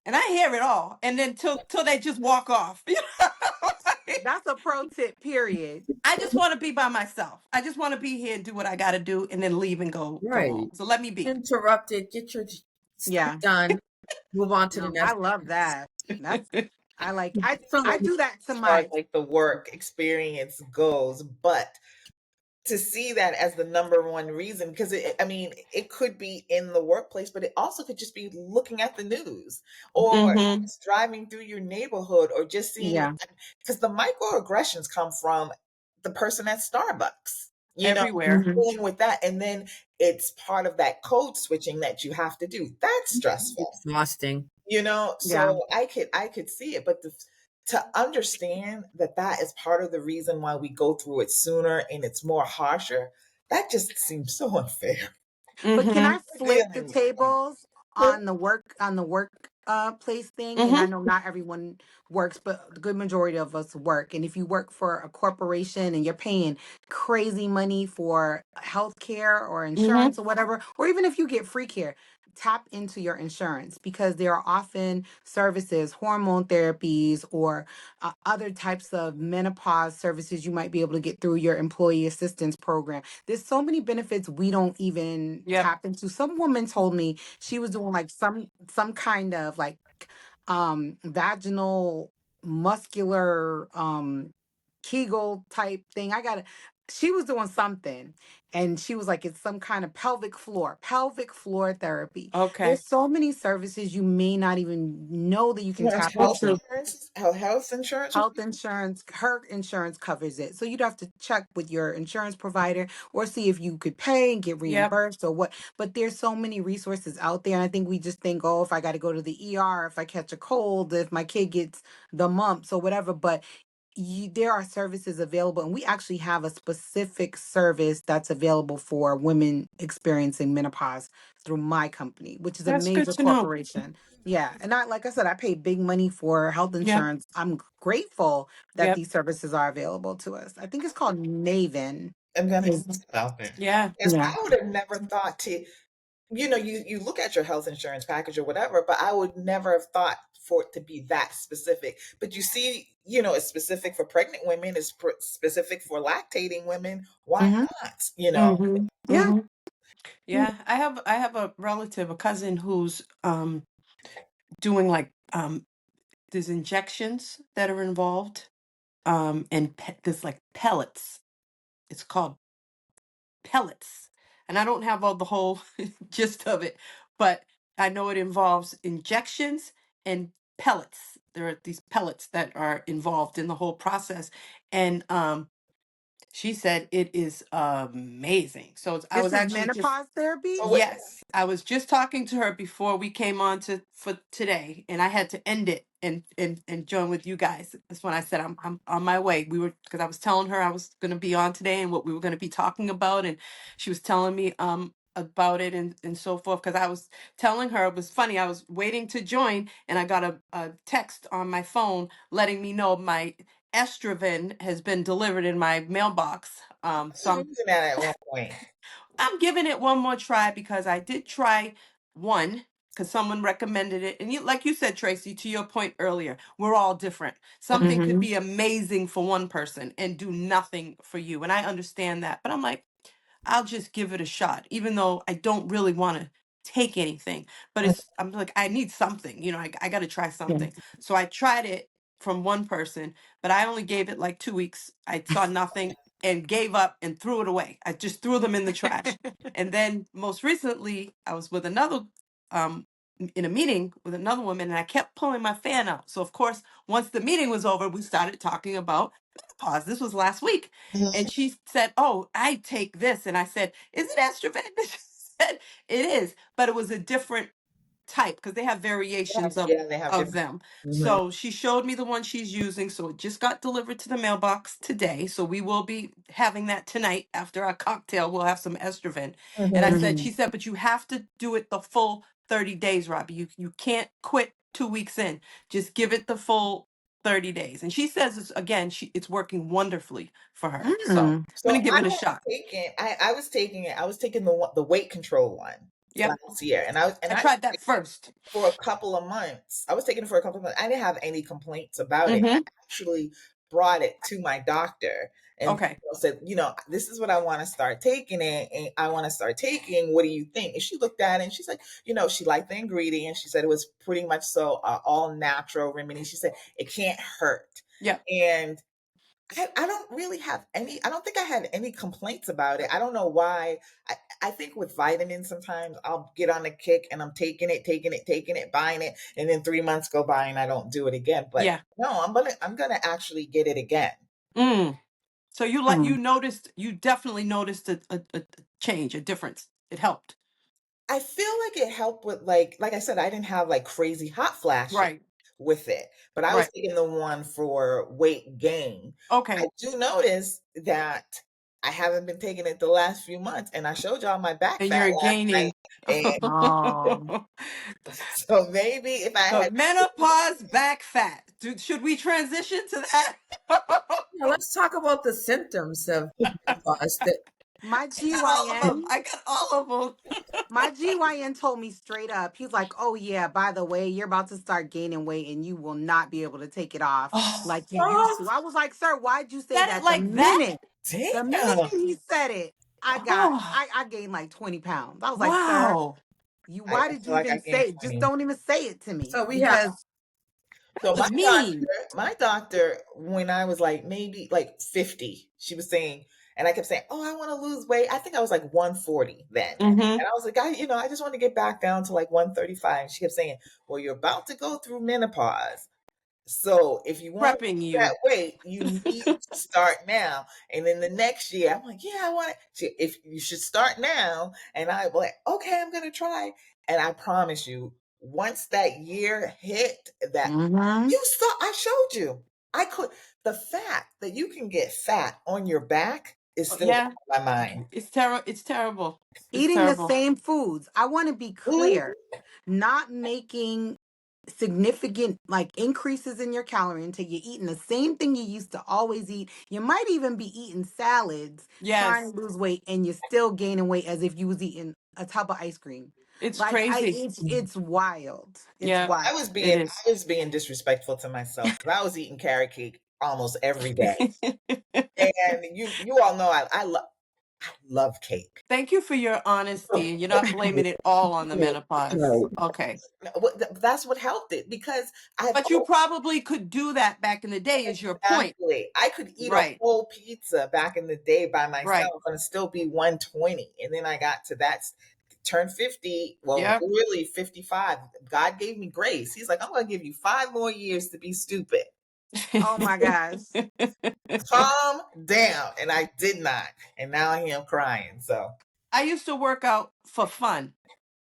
and I hear it all. And then till they just walk off. You know? That's a pro tip, period. I just want to be by myself. I just want to be here and do what I got to do and then leave and go home. right. So let me be. Interrupted. Get your stuff Yeah. done. Move on to the No, I next. love that. That's I Definitely. do that to As far as my like the work experience goes, but to see that as the number one reason, because I mean, it could be in the workplace, but it also could just be looking at the news or Mm-hmm. just driving through your neighborhood or just seeing, Yeah. because the microaggressions come from the person at Starbucks, Everywhere. Hmm. dealing with that. And then it's part of that code switching that you have to do. That's stressful. Exhausting. Yeah. So I could see it, but to understand that that is part of the reason why we go through it sooner and it's more harsher, that just seems so unfair. But can I Mm-hmm. flip the Dealing with tables women. on the work place thing? And I Mm-hmm. know not everyone works, but the good majority of us work. And if you work for a corporation and you're paying crazy money for healthcare or Mm-hmm. insurance or whatever, or even if you get free care, tap into your insurance because there are often services, hormone therapies, or other types of menopause services you might be able to get through your employee assistance program. There's so many benefits we don't even Yep. tap into. Some woman told me she was doing like some kind of like vaginal muscular Kegel type thing. She was doing something and she was like, it's some kind of pelvic floor therapy. Okay. There's so many services you may not even know that you can There's tap So health into. true. insurance, health insurance. Health insurance, her insurance covers it. So you'd have to check with your insurance provider or see if you could pay and get Yep. reimbursed or what. But there's so many resources out there. And I think we just think, oh, if I got to go to the ER, if I catch a cold, if my kid gets the mumps or whatever. But there are services available, and we actually have a specific service that's available for women experiencing menopause through my company, which is a That's good major to know. corporation. Yeah, and like I said, I pay big money for health Yep. insurance. I'm grateful that Yep. these services are available to us. I think it's called Naven. I'm gonna Is put it out there. Yeah. Because Yeah. I would have never thought to, you look at your health insurance package or whatever, but I would never have thought for it to be that specific. But you see, it's specific for pregnant women, it's specific for lactating women. Why Hmm. not? Mm-hmm. Yeah. Mm-hmm. Yeah. I have a relative, a cousin who's doing like there's injections that are involved, and there's like pellets. It's called pellets. And I don't have all the whole gist of it, but I know it involves injections and pellets. There are these pellets that are involved in the whole process. And she said it is amazing. So I This was is actually just, menopause therapy. So what? yes, I was just talking to her before we came on for today, and I had to end it and join with you guys. That's when I said I'm on my way. We were, because I was telling her I was going to be on today and what we were going to be talking about, and she was telling me about it and so forth. Because I was telling her, it was funny. I was waiting to join, and I got a text on my phone letting me know my Estroven has been delivered in my mailbox. I was using that at one point. I'm giving it one more try because I did try one because someone recommended it. And like you said, Tracy, to your point earlier, we're all different. Something could Hmm. be amazing for one person and do nothing for you. And I understand that. But I'm like, I'll just give it a shot, even though I don't really want to take anything. But I'm like, I need something, I got to try Yeah. something. So I tried it from one person, but I only gave it like 2 weeks. I saw nothing and gave up and threw it away. I just threw them in the trash. And then most recently, I was with another, in a meeting with another woman, and I kept pulling my fan out. So, of course, once the meeting was over, we started talking about menopause. This was last week. And she said, "Oh, I take this." And I said, "Is it estrogen?" She said, "It is." But it was a different type because they have variations Yeah, they have of different. them. Mhm. So she showed me the one she's using. So it just got delivered to the mailbox today. So we will be having that tonight after our cocktail. We'll have some estrogen. And Mhm. she said, but you have to do it the full 30 days, Robbie. You can't quit 2 weeks in. Just give it the full 30 days. And she says it's working wonderfully for her. So I'm Mm. So gonna give I it a was shot. taking, I was taking it. I was taking the weight control one Yep. last year, and I was and I I tried that first. for a couple of months. I was taking it for a couple of months. I didn't have any complaints about it. I Mm-hmm. actually brought it to my doctor and Okay. said, this is what I want to start taking it, and I want to start taking. What do you think? And she looked at it and she's like, she liked the ingredients. She said it was pretty much so all natural remedy. She said it can't hurt, Yep. and I don't really have any, I don't think I had any complaints about it. I don't know why. I think with vitamins, sometimes I'll get on a kick and I'm taking it, buying it, and then 3 months go by and I don't do it again. But Yeah. no, I'm gonna actually get it again. Mm. So Mm. you definitely noticed a change, a difference. It helped. I feel like it helped with like I said, I didn't have like crazy hot flashes Right. with it, but I was Right. taking the one for weight gain. I Okay. do notice that I haven't been taking it the last few months, and I showed y'all my back And fat you're last night, gaining. and Oh, so maybe if I The had menopause back fat. Should we transition to that? Now let's talk about the symptoms of menopause. That my I got all of them. GYN, I got all of them. my GYN told me straight up. He's like, "Oh yeah, by the way, you're about to start gaining weight and you will not be able to take it off Oh, like you used oh, to." I was like, "Sir, why'd you say said it that?" like that? The minute damn. he said it, Oh, I gained like 20 pounds. I was like, "Sir, wow. why I did feel you like I even gained say it? Just 20. don't even say it to me so we have because So That was mean. my doctor, when I was like maybe like 50, she was saying, and I kept saying, "Oh, I want to lose weight." I think I was like 140 then. Mm-hmm. And I was like, I just want to get back down to like 135. She kept saying, "Well, you're about to go through menopause. So if you want to Prepping lose that you. weight, you need to start now." And then the next year, I'm like, "Yeah, I want it." If you should start now, and I'm like, "Okay, I'm gonna try." And I promise you, once that year hit, that Mhm. you saw, I showed you. I could, the fact that you can get fat on your back is still Yeah, on my mind. it's terrible. It's terrible. It's eating the terrible. same foods. I want to be Mhm. clear, not making significant like increases in your calorie intake. You're eating the same thing you used to always eat. You might even be eating salads, trying Yes, to lose weight, and you're still gaining weight as if you was eating a tub of ice cream. it's crazy. It's wild. It's Yeah, wild. it is. I was being disrespectful to myself because I was eating carrot cake almost every day. And you all know I love cake. Thank you for your honesty. You're not blaming it all on the menopause. right. Okay. That's what helped it because I've But you probably could do that back in the day, is your point. exactly, I could eat a Right, whole pizza back in the day by right. myself and still be 120. And then I got to that, turn 50, well, Yeah. really 55. God gave me grace. He's like, "I'm going to give you 5 more years to be stupid. Oh my gosh. Calm down." And I did not. And now I am crying. So, I used to work out for fun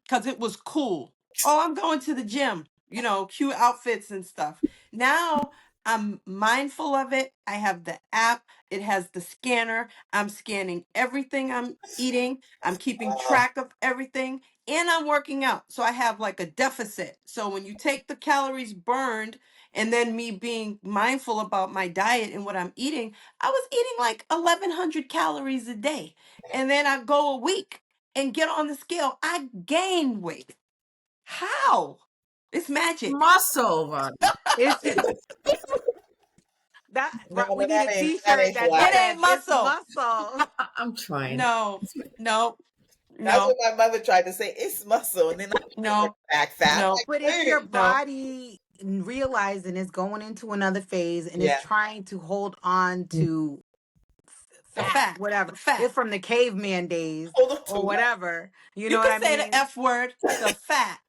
because it was cool. Oh, I'm going to the gym, cute outfits and stuff. Now I'm mindful of it. I have the app, it has the scanner. I'm scanning everything I'm eating, I'm keeping uh, track of everything, and I'm working out. So I have like a deficit. So when you take the calories burned, and then me being mindful about my diet and what I'm eating, I was eating like 1,100 calories a day. And then I go a week and get on the scale, I gain weight. How? It's magic. Muscle, Ron. It's that no, we no, need a that t-shirt ain't that It flattering. says ain't it's muscle. muscle. I'm trying. No, no, That's no, what my mother tried to say. It's muscle. And then I became her no, back fat. no, Like, But if your wait. no. body realizing it's going into another phase and is Yeah. trying to hold on to The fat, fat, whatever, the fat. it's from the caveman days Hold on to or what? whatever. You You know what could I say the mean? F word, the fat.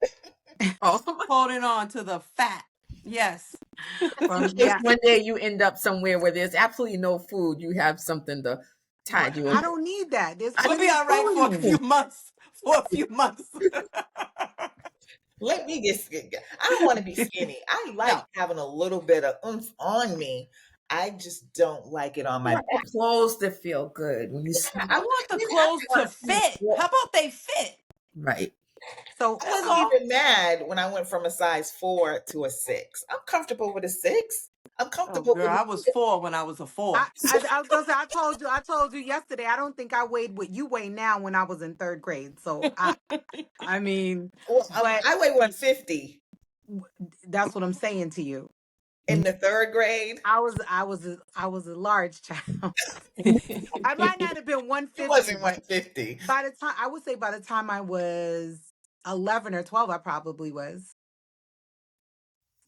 Oh my Holding on to the fat. Yes. just in From case yeah, one day you end up somewhere where there's absolutely no food, you have something to tide you I over. don't need that. There's We'll plenty be of all right for a food. few months. For a few months. Let me get skinny. I don't want to be skinny. I like No. having a little bit of oomph on me. I just don't like it on You my want the back. clothes that feel good when you Yeah, see. I want the I clothes want to to feel fit. good. How about they fit? Right. So I That was wasn't all. even mad when I went from a size 4 to a 6. I'm comfortable with a 6. I'm Oh, comfortable girl, with a I was 4 when I was a 4. I was gonna say I told you yesterday. I don't think I weighed what you weigh now when I was in third grade. So I mean, well, but I weigh 150 that's what I'm saying to you. in the 3rd grade. I was a large child. I might not have been It 150, wasn't but 150. by the time I would say by the time I was 11 or 12, I probably was.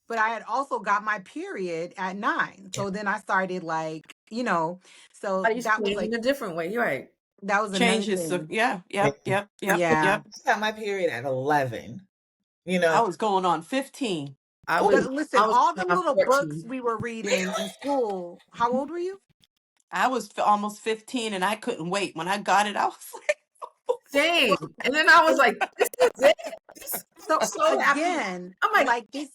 But I had also got my period at 9. So then I started like you know, so Body's that was changed like, in a different way. You're right. that was another Changes. So thing. yeah, yep, yep, yep, Yeah. yep. I got my period at 11, you I know. was going on 15. I Oh, was But listen, I was all the on little books 14. we were reading in school, how old were you? I was almost 15 and I couldn't wait. When I got it, I was like, Same. And then I was And like, this is it. I'm so so happy. again, I'm like, like this,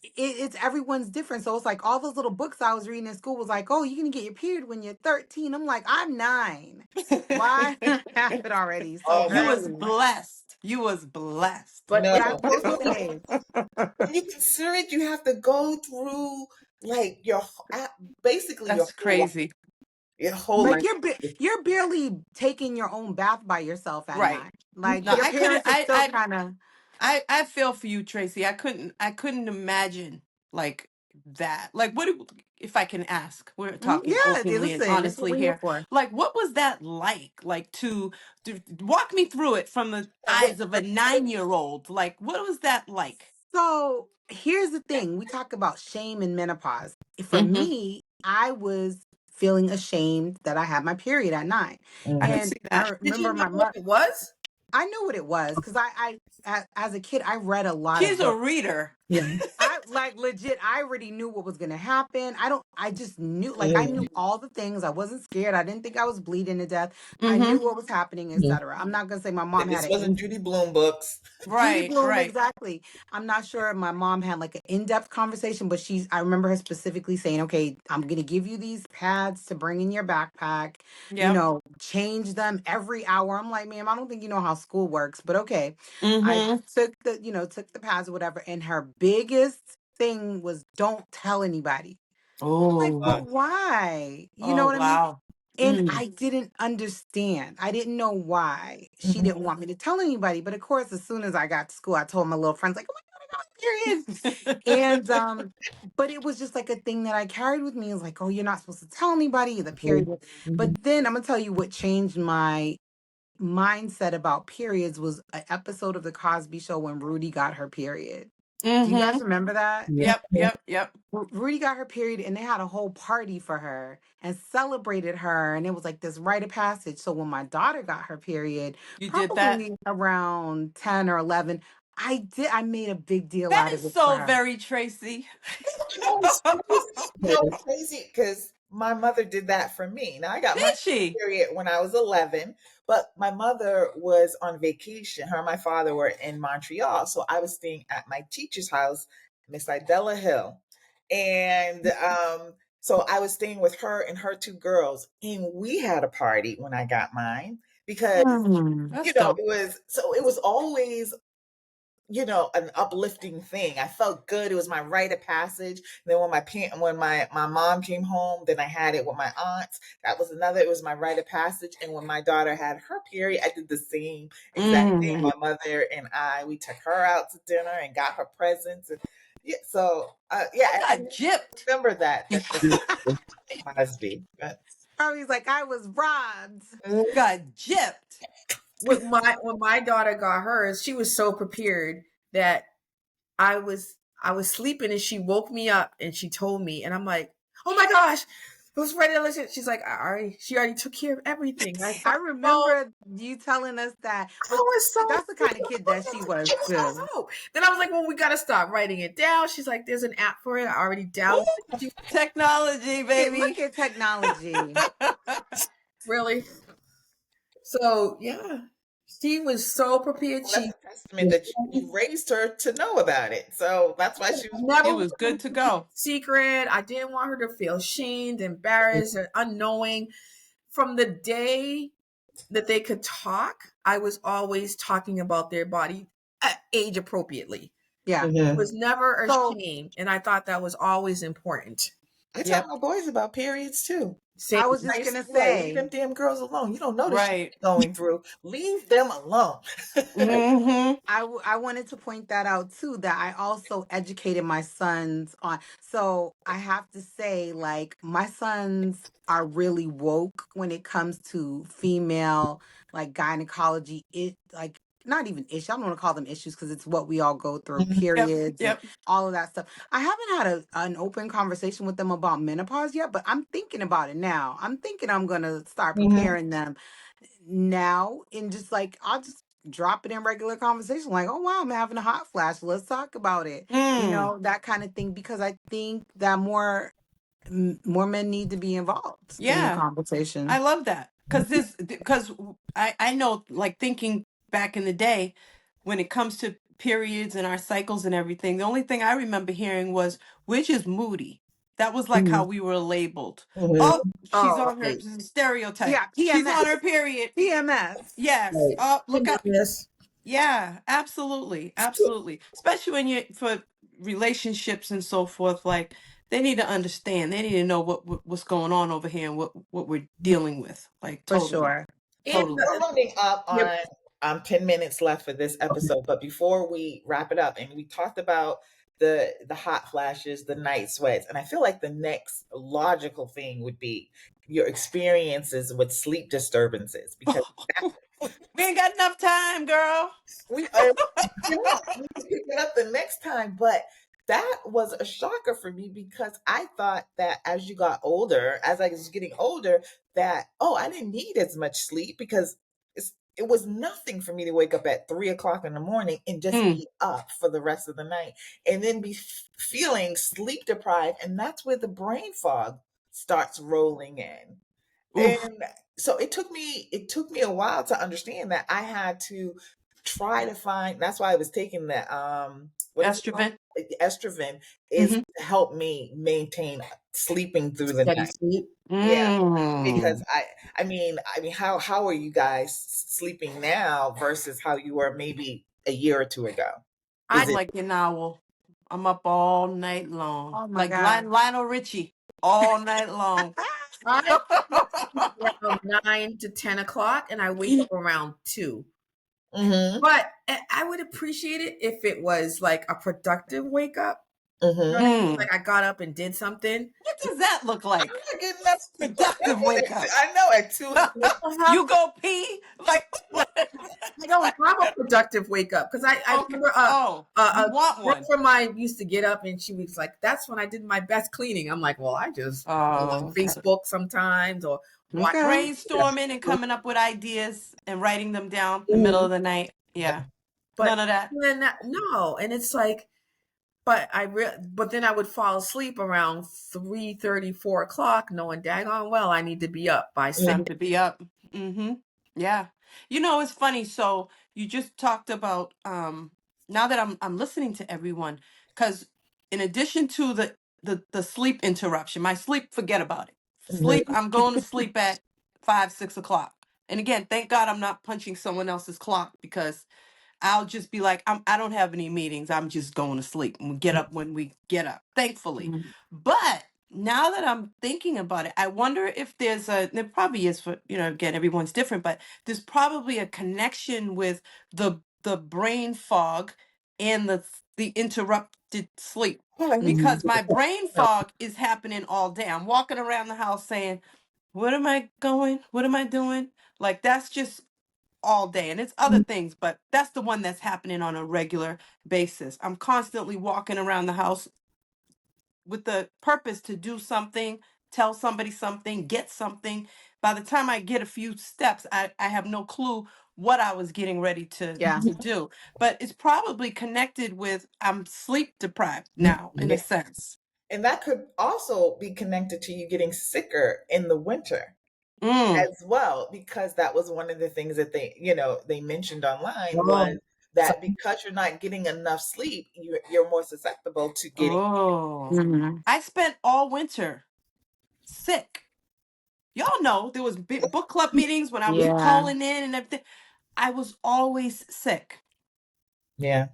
it's everyone's different. So it's like all those little books I was reading in school was like, oh, you're gonna get your period when you're 13. I'm like, I'm 9. Why have it already so oh you my, was early? blessed. You was blessed. but But it I no. will was say, When you consider it, you have to go through like basically That's crazy. your whole like life. you're barely taking your own bath by yourself at Right. 9. Like No, your I couldn't parents are still kind of. I feel for you, Tracy. I couldn't imagine like that. Like if I can ask. We're talking Yeah, openly and listen, it's what honestly we're here here. for. Like what was that like? Like to walk me through it from the eyes of a 9-year-old. Like what was that like? So here's the thing. We talk about shame and menopause. For Mhm. me, I was feeling ashamed that I had my period at 9. I Mhm. could And see I that. did you remember know my what mother, it was? I knew what it was because as a kid, I read a lot of She's a books. reader. Yeah. I like legit, I already knew what was going to happen. I just knew, like, I Mhm. knew all the things. I wasn't scared. I didn't think I was bleeding to death. I knew Mhm. what was happening, Mhm. etc. I'm not going to say my mom had This an wasn't Judy Bloom books. Judy Right, Bloom, right. exactly. I'm not sure if my mom had like an in-depth conversation, but I remember her specifically saying, okay, I'm going to give you these pads to bring in your backpack, Yep. change them every hour. I'm like, ma'am, I don't think you know how school works, but okay. I Mhm. took the pads or whatever. And her biggest thing was don't tell anybody. I'm like, Oh. Uh, but why? You know Oh what I mean? wow. And Mm. I didn't understand. I didn't know why she mhm. didn't want me to tell anybody. But of course, as soon as I got to school, I told my little friends, like, oh my God, I got my period. And but it was just like a thing that I carried with me. It was like, oh, you're not supposed to tell anybody the period. Mhm. But then I'm gonna tell you what changed my mindset about periods was an episode of the Cosby Show when Rudy got her period. Do you guys Mhm. remember that? Yeah. Yep, yep, yep. Rudy got her period and they had a whole party for her and celebrated her. And it was like this rite of passage. So when my daughter got her period, You did that? probably around 10 or 11, I made a big deal That out of is it for so her. very Tracy. It's crazy. It's crazy because my mother did that for me. Now I got my Did she? period when I was 11, but my mother was on vacation. Her and my father were in Montreal, so I was staying at my teacher's house, Miss Idella Hill, and so I was staying with her and her two girls, and we had a party when I got mine because That's dope. it was always an uplifting thing. I felt good. It was my rite of passage. And then when my mom came home, then I had it with my aunts. That was another. It was my rite of passage. And when my daughter had her period, I did the same exact thing. Mm. My mother and we took her out to dinner and got her presents. And yeah, so yeah, I I got gypped. remember that Cosby. But, Probably like I was robbed. Got gypped. When my daughter got hers, she was so prepared that I was sleeping and she woke me up and she told me and I'm like, oh my gosh, I was ready to listen. She's like, she already took care of everything. I I thought, oh, remember you telling us that, I but was so that's the kind of kid that she was too. oh. Then I was like, well, we gotta start writing it down. She's like, there's an app for it. I already Ooh, downloaded it. technology, Look baby. at technology. Really? So yeah. She was so prepared. well, that's She a testament that you raised her to know about it. So that's why she was She never was wanted good to to keep go. it secret. I didn't want her to feel shamed, embarrassed, or unknowing. From the day that they could talk, I was always talking about their body age appropriately. Yeah. It was never a So shame, and I thought that was always important. I tell Yep. my boys about periods too. Same. I was I just used to gonna be like, leave them say, damn girls alone. You don't know the shit Right. they're going through. Leave them alone. Mm-hmm. I wanted to point that out too, that I also educated my sons on. So I have to say, like, my sons are really woke when it comes to female, like, gynecology. It like not even issues. I don't want to call them issues because it's what we all go through, Mhm. Yep. periods and Yep. all of that stuff. I haven't had an open conversation with them about menopause yet, but I'm thinking about it now. I'm thinking I'm going to start Mhm. preparing them now, and just like, I'll just drop it in regular conversation. Like, oh, wow, I'm having a hot flash. Let's talk about it. Mm. That kind of thing, because I think that more men need to be involved in the Yeah. I conversation. love that because I know, like, thinking back in the day when it comes to periods and our cycles and everything, the only thing I remember hearing was, we're just moody. That was like how Mhm. we were labeled. Mhm. Oh, she's Oh, on her right. stereotype. Yeah, She's on her PMS. period. PMS. Yes. Right. Oh, look at, Yes. yeah, absolutely. Absolutely. Especially when you for relationships and so forth, like, they need to understand. They need to know what's going on over here and what we're dealing with. Like, For totally. sure. And Totally. We're running up yeah, on 10 minutes left for this episode, but before we wrap it up, and we talked about the hot flashes, the night sweats, and I feel like the next logical thing would be your experiences with sleep disturbances, because We ain't got enough time, girl. we we can pick it up the next time. But that was a shocker for me, because I thought that as you got older, as I was getting older, that, oh, I didn't need as much sleep, because it was nothing for me to wake up at 3 o'clock in the morning and just Mm. be up for the rest of the night, and then be feeling sleep deprived, and that's where the brain fog starts rolling in. Oof. And so it took me a while to understand that I had to try to find. That's why I was taking the what is it called? Estrogen. Estrogen, is Mm-hmm. to help me maintain sleeping through the steady night. sleep. Yeah, because Mm. I mean, how are you guys sleeping now versus how you were maybe a year or two ago? I Is I'm it? like an owl. I'm up all night long. Oh my Like God. Lionel Richie, all night long. I sleep around 9 to 10 o'clock, and I wake up around 2. Mm-hmm. But I would appreciate it if it was like a productive wake up. You know Mm-hmm. what I mean? Mm. Like I got up and did something. What does that look I'm like? not getting up. What's productive wake up? I know at two. I don't have You go pee? Like, yeah, what? I don't have a productive wake up because I Okay. remember Oh, you a want girl one? from mine used to get up and she was like, "That's when I did my best cleaning." I'm like, "Well, I just go on Oh, Facebook sometimes or watch." Okay. brainstorming and coming up with ideas and writing them down in the middle Mhm. of the night. Yeah. But None of that. then no, and it's like, but then I would fall asleep around 3:30, 4 o'clock, knowing daggone well I need to be up by Time 6. to be up. Mm-hmm. Yeah. You know, it's funny. So you just talked about now that I'm listening to everyone, because in addition to the sleep interruption, my sleep, forget about it. Sleep, Mhm. I'm going to sleep at 5, 6 o'clock. And again, thank God I'm not punching someone else's clock, because I'll just be like, I don't have any meetings. I'm just going to sleep. And we get up when we get up, thankfully. Mhm. But now that I'm thinking about it, I wonder if there probably is, for, again, everyone's different, but there's probably a connection with the brain fog and the interrupted sleep. Mhm. Because my brain fog is happening all day. I'm walking around the house saying, where am I going? What am I doing? Like, that's just all day, and it's other things, but that's the one that's happening on a regular basis. I'm constantly walking around the house with the purpose to do something, tell somebody something, get something. By the time I get a few steps, I have no clue what I was getting ready to Yeah. to do. But it's probably connected with, I'm sleep deprived now, in a Yeah. sense. And that could also be connected to you getting sicker in the winter Mm. as well, because that was one of the things that they mentioned online, was Oh, so that because you're not getting enough sleep, you're more susceptible to getting. Oh, Mhm. I spent all winter sick. Y'all know there was big book club meetings when I was Yeah. calling in and everything. I was always sick. Yeah.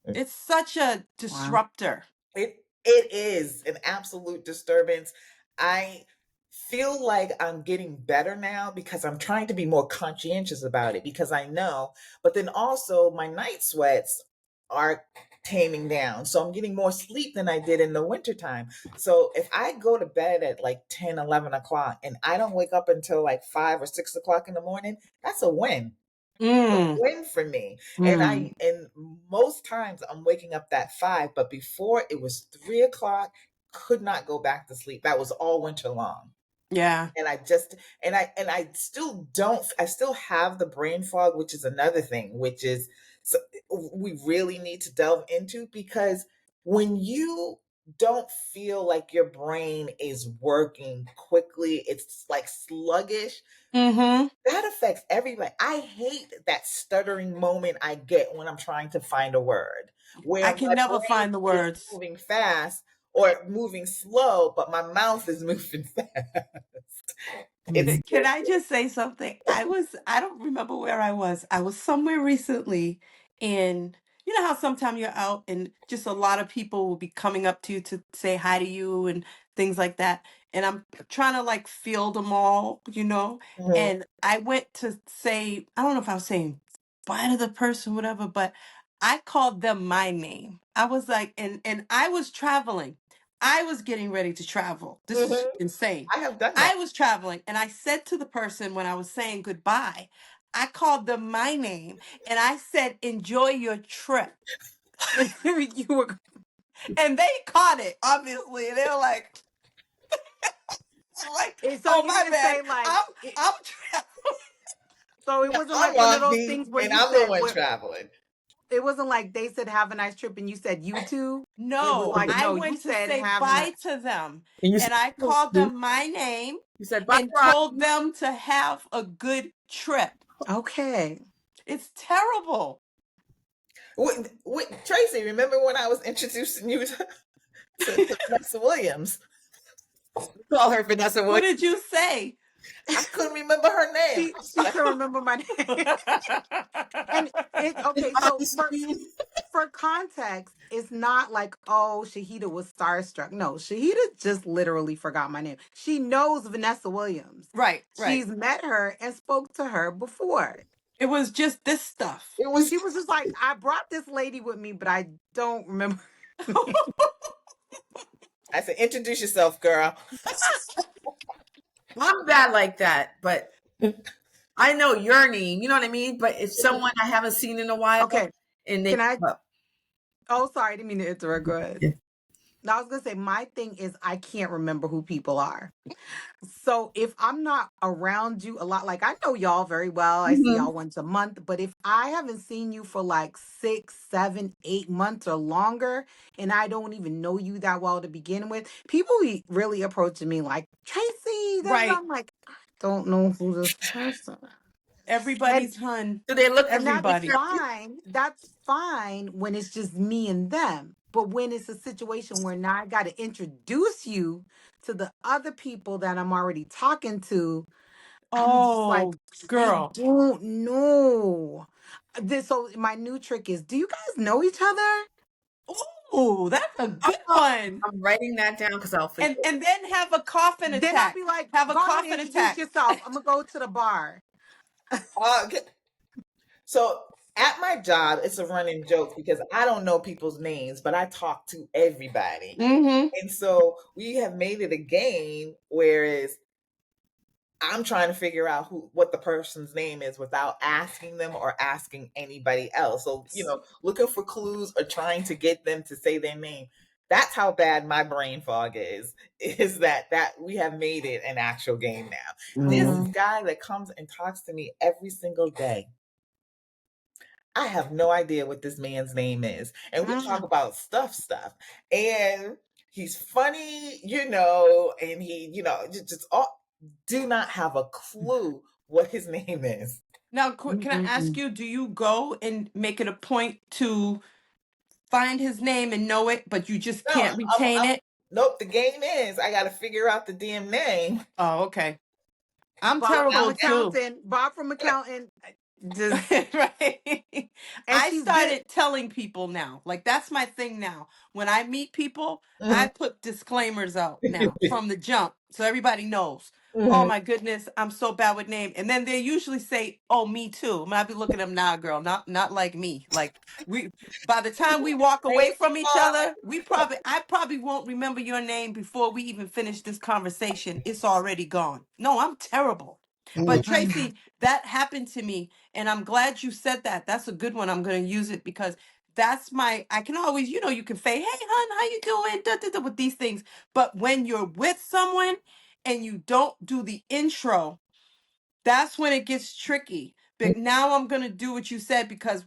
It's such a Wow. disruptor. It is an absolute disturbance. I feel like I'm getting better now, because I'm trying to be more conscientious about it, because I know, but then also my night sweats are taming down. So I'm getting more sleep than I did in the wintertime. So if I go to bed at like 10, 11 o'clock and I don't wake up until like 5 or 6 o'clock in the morning, that's a win. A Mm. win for me. Mm. And most times I'm waking up at 5, but before it was 3 o'clock, could not go back to sleep. That was all winter long. Yeah. And I just and I still don't I still have the brain fog, which is another thing, which is so we really need to delve into, because when you don't feel like your brain is working quickly, it's like sluggish, Mm-hmm. that affects everybody. I hate that stuttering moment I get when I'm trying to find a word, I where can my never brain find the is words. moving fast or moving slow, but my mouth is moving fast. It's Mhm. Can I just say something? I don't remember where I was. I was somewhere recently, and you know how sometimes you're out and just a lot of people will be coming up to you to say hi to you and things like that. And I'm trying to like field them all, you know? Mhm, And I went to say, I don't know if I was saying bye to the person, whatever, but I called them my name. I was like, and I was traveling. I was getting ready to travel. This is mhm. insane. I have done that. I was traveling and I said to the person when I was saying goodbye, I called them my name and I said, enjoy your trip. You were And they caught it, obviously. And they were like, so oh you my didn't bad. say like it, I'm so it Yeah, wasn't I'm like one of those Robbie, things where and you I'm the said one what traveling. it wasn't like they said have a nice trip and you said you too. It was No, like I no, you went to said say have a nice. bye to them And you said, and I called you them my name said, bye, and told Robbie. them to have a good trip. Okay. It's terrible. Tracy, remember when I was introducing you to Vanessa Williams? Call her Vanessa What Williams. did you say? I couldn't remember her name. She can remember my name. And it okay, so for context, it's not like, oh, Shahida was starstruck. No, Shahida just literally forgot my name. She knows Vanessa Williams. Right, right. She's met her and spoke to her before. It was just this stuff. It was. She was just like, I brought this lady with me, but I don't remember. I said, introduce yourself, girl. I'm bad like that, but I know your name. You know what I mean? But if someone I haven't seen in a while Okay, and they can I? come up, Oh, sorry, I didn't mean to interrupt. Go ahead. yeah. Now, I was gonna say my thing is I can't remember who people are. So if I'm not around you a lot, like I know y'all very well, I see Mhm. y'all once a month, but if I haven't seen you for like 6, 7, 8 months or longer, and I don't even know you that well to begin with, people be really approaching me like, Tracy, da, da, da." Right. I'm like, I don't know who this person is. And Everybody's hun. Do they look and that's familiar? Everybody. fine. That's fine when it's just me and them. But when it's a situation where now I got to introduce you to the other people that I'm already talking to, I'm just like, Oh, I girl. don't know. So my new trick is, do you guys know each other? Ooh, that's a good Oh, one. I'm writing that down because I'll forget. And then have a coughing Then I'll attack. be like, Have a go ahead and coughing introduce attack. yourself. I'm gonna go to the bar. Okay. So at my job, it's a running joke because I don't know people's names, but I talk to everybody. Mm-hmm. And so we have made it a game, whereas I'm trying to figure out what the person's name is without asking them or asking anybody else. So, looking for clues or trying to get them to say their name. That's how bad my brain fog is that we have made it an actual game now. This Hmm. guy that comes and talks to me every single day, I have no idea what this man's name is. And we talk Mm. about stuff. And he's funny, and he, just all, do not have a clue what his name is. Now, can I ask Mm-mm-mm. you, do you go and make it a point to find his name and know it, but you just No, can't retain it? nope. The game is I got to figure out the damn name. Oh, okay. I'm Bob from terrible Now, too. accountant. Bob from accountant. Just Right. and I she's good. started telling people now. Like that's my thing now. When I meet people, I mhm, put disclaimers out now from the jump so everybody knows. Oh mhm. my goodness, I'm so bad with name. And then they usually say, "Oh, me too." And I be looking at them now, girl, not like me. Like we by the time we walk away from each other, I probably won't remember your name before we even finish this conversation. It's already gone. No, I'm terrible. But Mhm. Tracey, that happened to me, and I'm glad you said that. That's a good one. I'm going to use it because that's my. I can always, you can say, "Hey, hon, how you doing?" Da, da, da, with these things. But when you're with someone and you don't do the intro, that's when it gets tricky. But now I'm going to do what you said because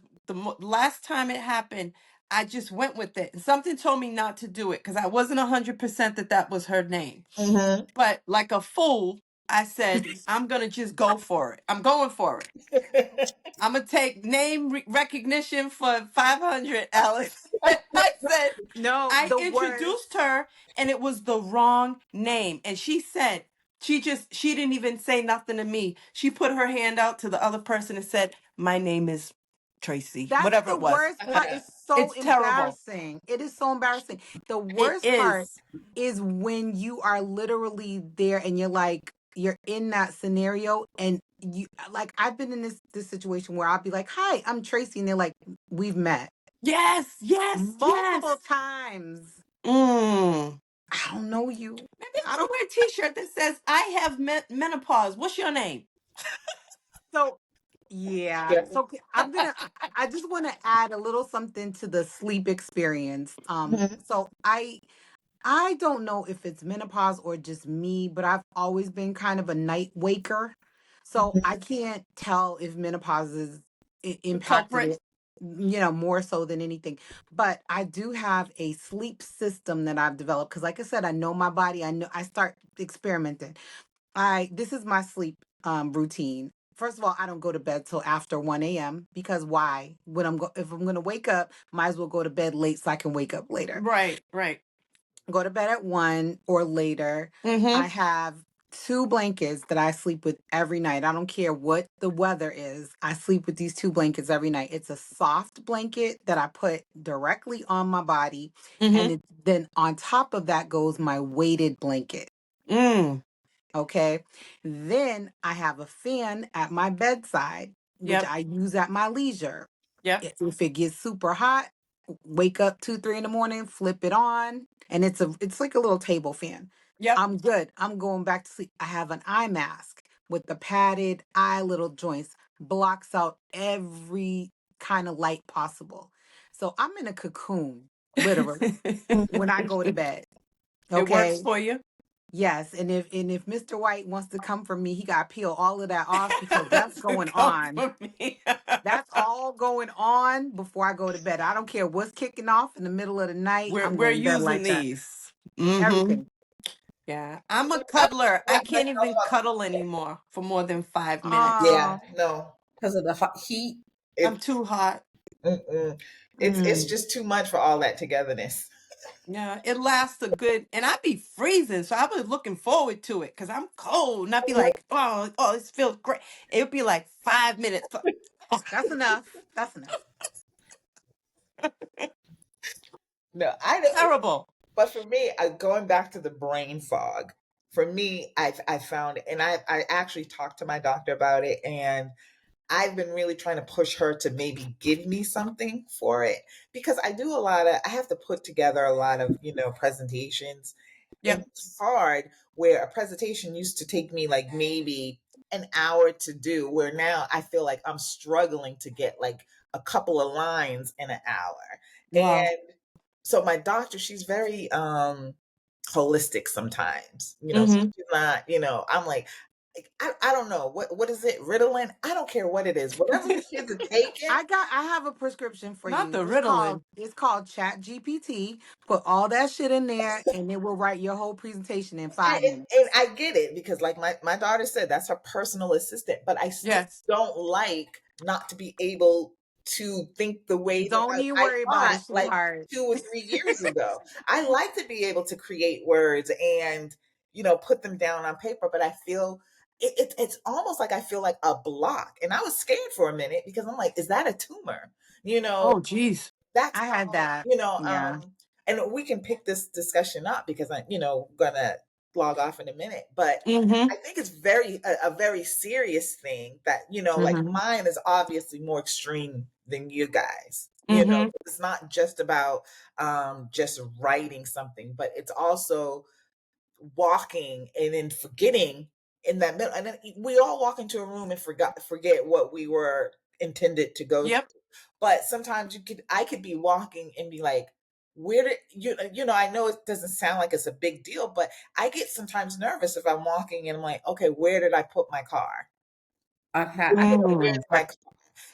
last time it happened, I just went with it. And something told me not to do it because I wasn't 100% that that was her name. Mhm. But like a fool, I said, I'm going to just go for it. I'm going for it. I'm going to take name recognition for 500, Alex. I said, No, I the worst. introduced her and it was the wrong name. And she said, she didn't even say nothing to me. She put her hand out to the other person and said, my name is Tracey, That's whatever the it was. worst part. It's so It's terrible. embarrassing. It is so embarrassing. The It worst part is. is when you are literally there and you're in that scenario and you like I've been in this situation where I'll be like, "Hi, I'm Tracy," and they're like, "We've met Yes, yes, multiple yes. times. Mm. I don't know you. Maybe I I should don't." wear a t-shirt that says, I have menopause. What's your name? So yeah. Yeah. So I just want to add a little something to the sleep experience. Mhm. So I don't know if it's menopause or just me, but I've always been kind of a night waker. So I Mhm. can't tell if menopause is The impacted culprit. it, more so than anything. But I do have a sleep system that I've developed because, like I said, I know my body. I start experimenting. This is my sleep routine. First of all, I don't go to bed till after 1 a.m. because why? If I'm gonna wake up, might as well go to bed late so I can wake up later. Right, right. Go to bed at 1 or later. I Mm-hmm. have two blankets that I sleep with every night. I don't care what the weather is. I sleep with these two blankets every night. It's a soft blanket that I put directly on my body. Mm-hmm. And then on top of that goes my weighted blanket. Mm. Okay. Then I have a fan at my bedside, which Yep. I use at my leisure. Yep. If it gets super hot, wake up 2, 3 in the morning, flip it on, and it's like a little table fan. Yep. I'm good. I'm going back to sleep. I have an eye mask with the padded eye little joints, blocks out every kind of light possible. So I'm in a cocoon, literally, when I go to bed. It works Okay. for you. Yes, and if Mr. White wants to come for me, he got to peel all of that off because that's To going come on. for me. That's all going on before I go to bed. I don't care what's kicking off in the middle of the night. we're I'm we're going to bed using like that. these. Mm-hmm. Everything. Yeah. I'm a I cuddler. I wrap can't myself even up. cuddle anymore for more than 5 minutes. Yeah, Oh, no. Because of the heat. I'm It's too hot. mm-mm. It's mm. just too much for all that togetherness. Yeah, it lasts a good, and I'd be freezing, so I was looking forward to it because I'm cold, and I'd be like, oh, this feels great. It would be like 5 minutes. That's enough. That's enough. No, I don't. Terrible. But for me, going back to the brain fog, for me, I found, and I actually talked to my doctor about it, and I've been really trying to push her to maybe give me something for it because I have to put together a lot of, presentations. And Yep. it's hard where a presentation used to take me like maybe an hour to do, where now I feel like I'm struggling to get like a couple of lines in an hour. Wow. And so my doctor, she's very holistic sometimes, so Mm-hmm. she's not, I'm like, I don't know what is it, Ritalin? I don't care what it is, whatever the kids are taking. I have a prescription for Not you. the It's called Ritalin. it's called Chat GPT. Put all that shit in there and it will write your whole presentation in I, 5 minutes. and I get it because, like my daughter said, that's her personal assistant. But I still Yes. don't like not to be able to think the way that Don't even I worry about thought it, like sweetheart. 2 or 3 years ago. I like to be able to create words and put them down on paper, but I feel it's almost like I feel like a block. And I was scared for a minute because I'm like, is that a tumor? You know, Oh, geez. that's I had how, that. Yeah. and we can pick this discussion up because I'm, gonna log off in a minute. But Mm-hmm. I think it's a very serious thing that, like Mm-hmm. mine is obviously more extreme than you guys. Mm-hmm. It's not just about just writing something, but it's also walking and then forgetting in that middle, and then we all walk into a room and forget what we were intended to go. Yep. But sometimes I could be walking and be like, where did I know it doesn't sound like it's a big deal, but I get sometimes nervous if I'm walking and I'm like, okay, where did I put my car? I've had, Where's my car?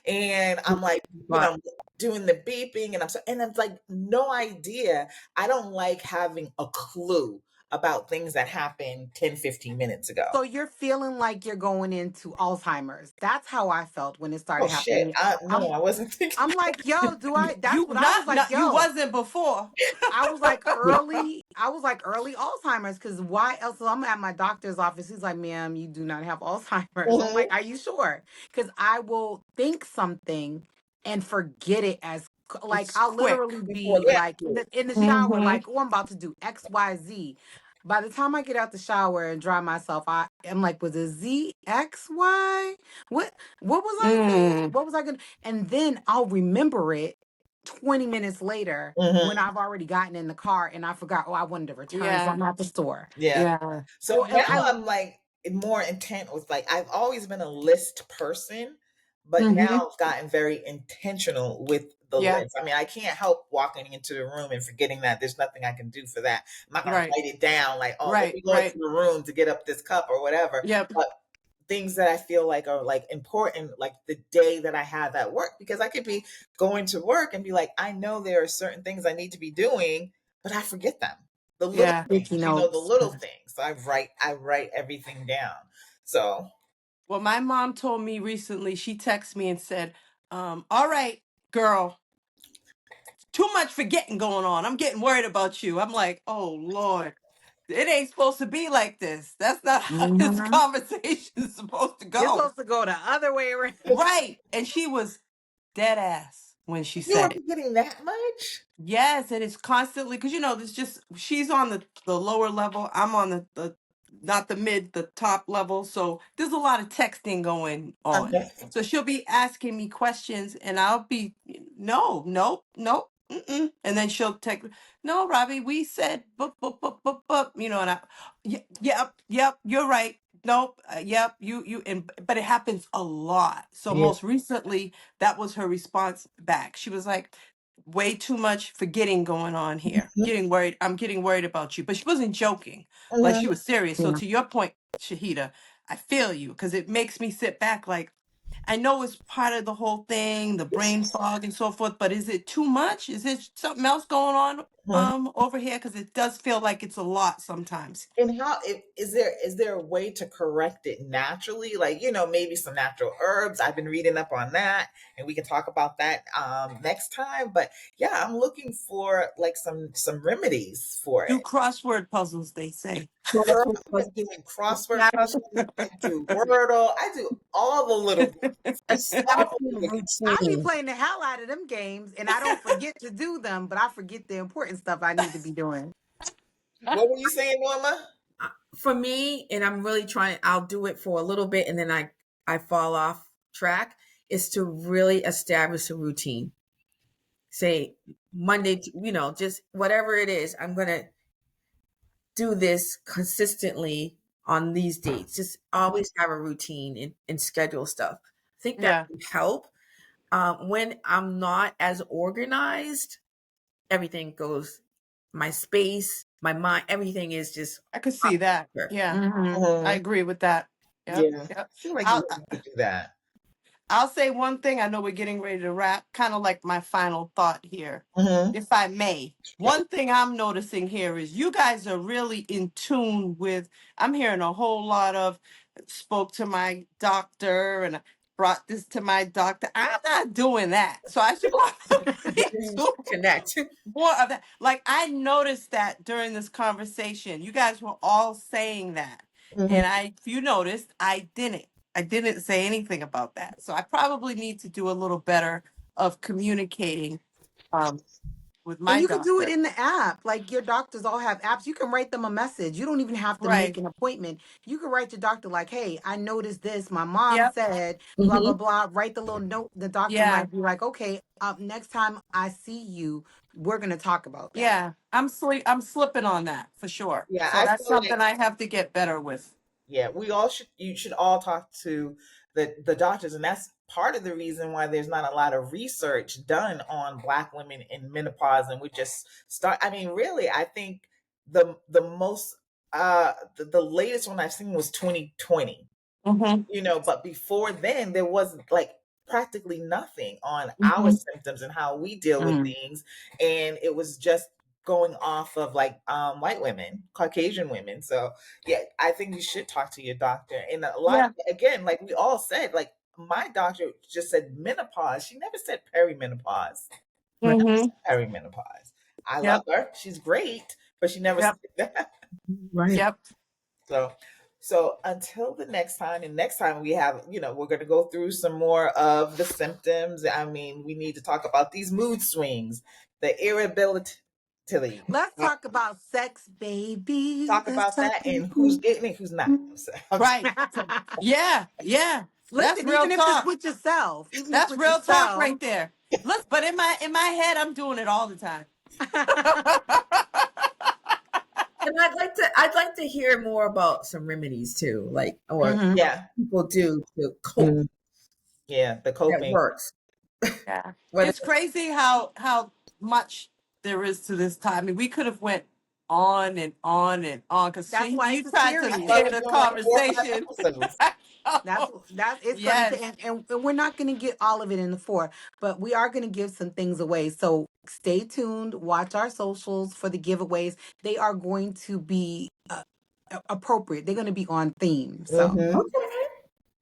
And I'm like, but I'm doing the beeping and I'm like, no idea. I don't like having a clue about things that happened 10, 15 minutes ago. So you're feeling like you're going into Alzheimer's. That's how I felt when it started Oh shit. happening. No, I wasn't thinking. I'm like, yo, that's You what I was like, not you yo. wasn't before. I was like early Alzheimer's, because why else? So I'm at my doctor's office. He's like, ma'am, you do not have Alzheimer's. I'm Mhm. like, are you sure? Because I will think something and forget it like It's I'll quick. literally Before be that. like in the shower, Mm-hmm. like, oh, I'm about to do XYZ. By the time I get out the shower and dry myself, I'm like, was it ZXY? What was I saying? Mm. What was I gonna? And then I'll remember it 20 minutes later when Mhm. I've already gotten in the car and I forgot, oh, I wanted to return Yeah. something at the store. Yeah. Yeah. So Or now I I'm like more intent with like I've always been a list person, but Mm-hmm. now I've gotten very intentional with the Yeah. list. I mean, I can't help walking into the room and forgetting that there's nothing I can do for that. I'm not gonna Right. write it down like, oh, let Right. me go into Right. the room to get up this cup or whatever. Yep. But things that I feel like are like important, like the day that I have at work, because I could be going to work and be like, I know there are certain things I need to be doing, but I forget them. The little Yeah. things, sticky the notes. little things. So I write everything down. So Well, my mom told me recently, she texted me and said, all right, girl, too much forgetting going on. I'm getting worried about you. I'm like, oh Lord, it ain't supposed to be like this. That's not how this Mm-hmm. conversation is supposed to It's go. supposed to go the other way around. Right. And she was dead ass when she you were said it. forgetting that much? Yes, and it's constantly because there's just she's on the lower level. I'm on the not the mid, the top level. So there's a lot of texting going on. Okay. So she'll be asking me questions, and I'll be no, nope, nope, mm-mm. And then she'll text, no, Robbie, we said boop boop boop boop boop. And yep, you're right. Nope, yep, you and but it happens a lot. So Yeah. most recently, that was her response back. She was like, way too much forgetting going on here. Getting worried. I'm getting worried about you. But she wasn't joking. Like she Mhm. was serious. So Yeah. to your point, Shahida, I feel you because it makes me sit back like I know it's part of the whole thing, the brain fog and so forth, but is it too much? Is it something else going on Mhm. over here? Because it does feel like it's a lot sometimes. And is there a way to correct it naturally? Like, maybe some natural herbs. I've been reading up on that and we can talk about that next time. But yeah, I'm looking for like some remedies for Do it. crossword puzzles, they say. Girl, I've been doing crossword puzzles. I do Wordle. I do all the little games. All establishing the a games. I be routine. playing the hell out of them games and I don't forget to do them, but I forget the important stuff I need to be doing. What were you saying, Norma? For me, and I'm really trying, I'll do it for a little bit and then I fall off track, is to really establish a routine. Say Monday, just whatever it is, I'm going to do this consistently on these dates. Just always have a routine and schedule stuff. I think that Yeah, would help. When I'm not as organized, everything goes, my space, my mind, everything is just I could off see that. kilter. Yeah, Mm-hmm. I Mhm. agree with that. Yep, Yeah. I yep. feel like you I'll, have to do that. I'll say one thing. I know we're getting ready to wrap, kind of like my final thought here, Hmm. if I may. One thing I'm noticing here is you guys are really in tune with, I'm hearing a whole lot of spoke to my doctor and I brought this to my doctor. I'm not doing that. So I should probably do Connect. more of that. Like I noticed that during this conversation, you guys were all saying that. Hmm. And if you noticed, I didn't. I didn't say anything about that. So I probably need to do a little better of communicating um, with And my you could do it doctor. in the app. Like your doctors all have apps. You can write them a message. You don't even have to make Right. an appointment. You can write your doctor like, "Hey, I noticed this. My mom Yep. said blah Hmm. blah blah." Write the little note. The doctor Yeah. might be like, "Okay, next time I see you, we're gonna talk about that." Yeah. I'm slipping on that for sure. Yeah, So I that's feel like something I have to get better with. Yeah, we all should. You should all talk to the doctors, and that's part of the reason why there's not a lot of research done on Black women in menopause. And we just start. I mean, really, I think the most the latest one I've seen was 2020. Mm-hmm. But before then there wasn't like practically nothing on our Mm-hmm. symptoms and how we deal with Mm. things, and it was just going off of like white women, Caucasian women. So yeah, I think you should talk to your doctor. And a lot Yeah. of, again, like we all said, like my doctor just said menopause. She never said perimenopause. Right. Never Mm-hmm. said perimenopause. I love Yep. her, she's great, but she never said Yep. that. Right. Yep. So, so until the next time, and next time we have, we're going to go through some more of the symptoms. I mean, we need to talk about these mood swings, the irritability. Let's Uh, talk about sex, baby. Talk Let's about talk. that and who's getting it, who's not. Right. Yeah. Yeah. That's Listen, real even if it's talk. with yourself, even if That's with real talk yourself. right there. Look, but in my head, I'm doing it all the time. And I'd like to hear more about some remedies too, like or Hmm. Yeah, people do to cope yeah, the that coping. works. Yeah. Whether It's crazy how much there is to this time. I mean, we could have went on and on and on because That's why you it's a tried to That's why series. steer we're the doing like 4 or 5 conversation. episodes. That's it's gonna take, Yes. and we're not gonna get all of it in the four, but we are gonna give some things away. So stay tuned. Watch our socials for the giveaways. They are going to be appropriate. They're gonna be on theme. So Hmm. okay.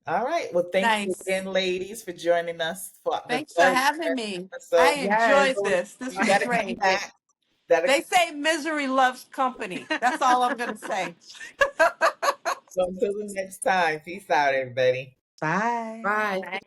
All right. Well, thank you Nice. again, ladies, for joining us for the Thanks for very having first me. I episode. yes, enjoyed this. This You was got to come great. back. That'll They come. say misery loves company. That's all I'm going to say. So until the next time, peace out, everybody. bye. Bye. Bye.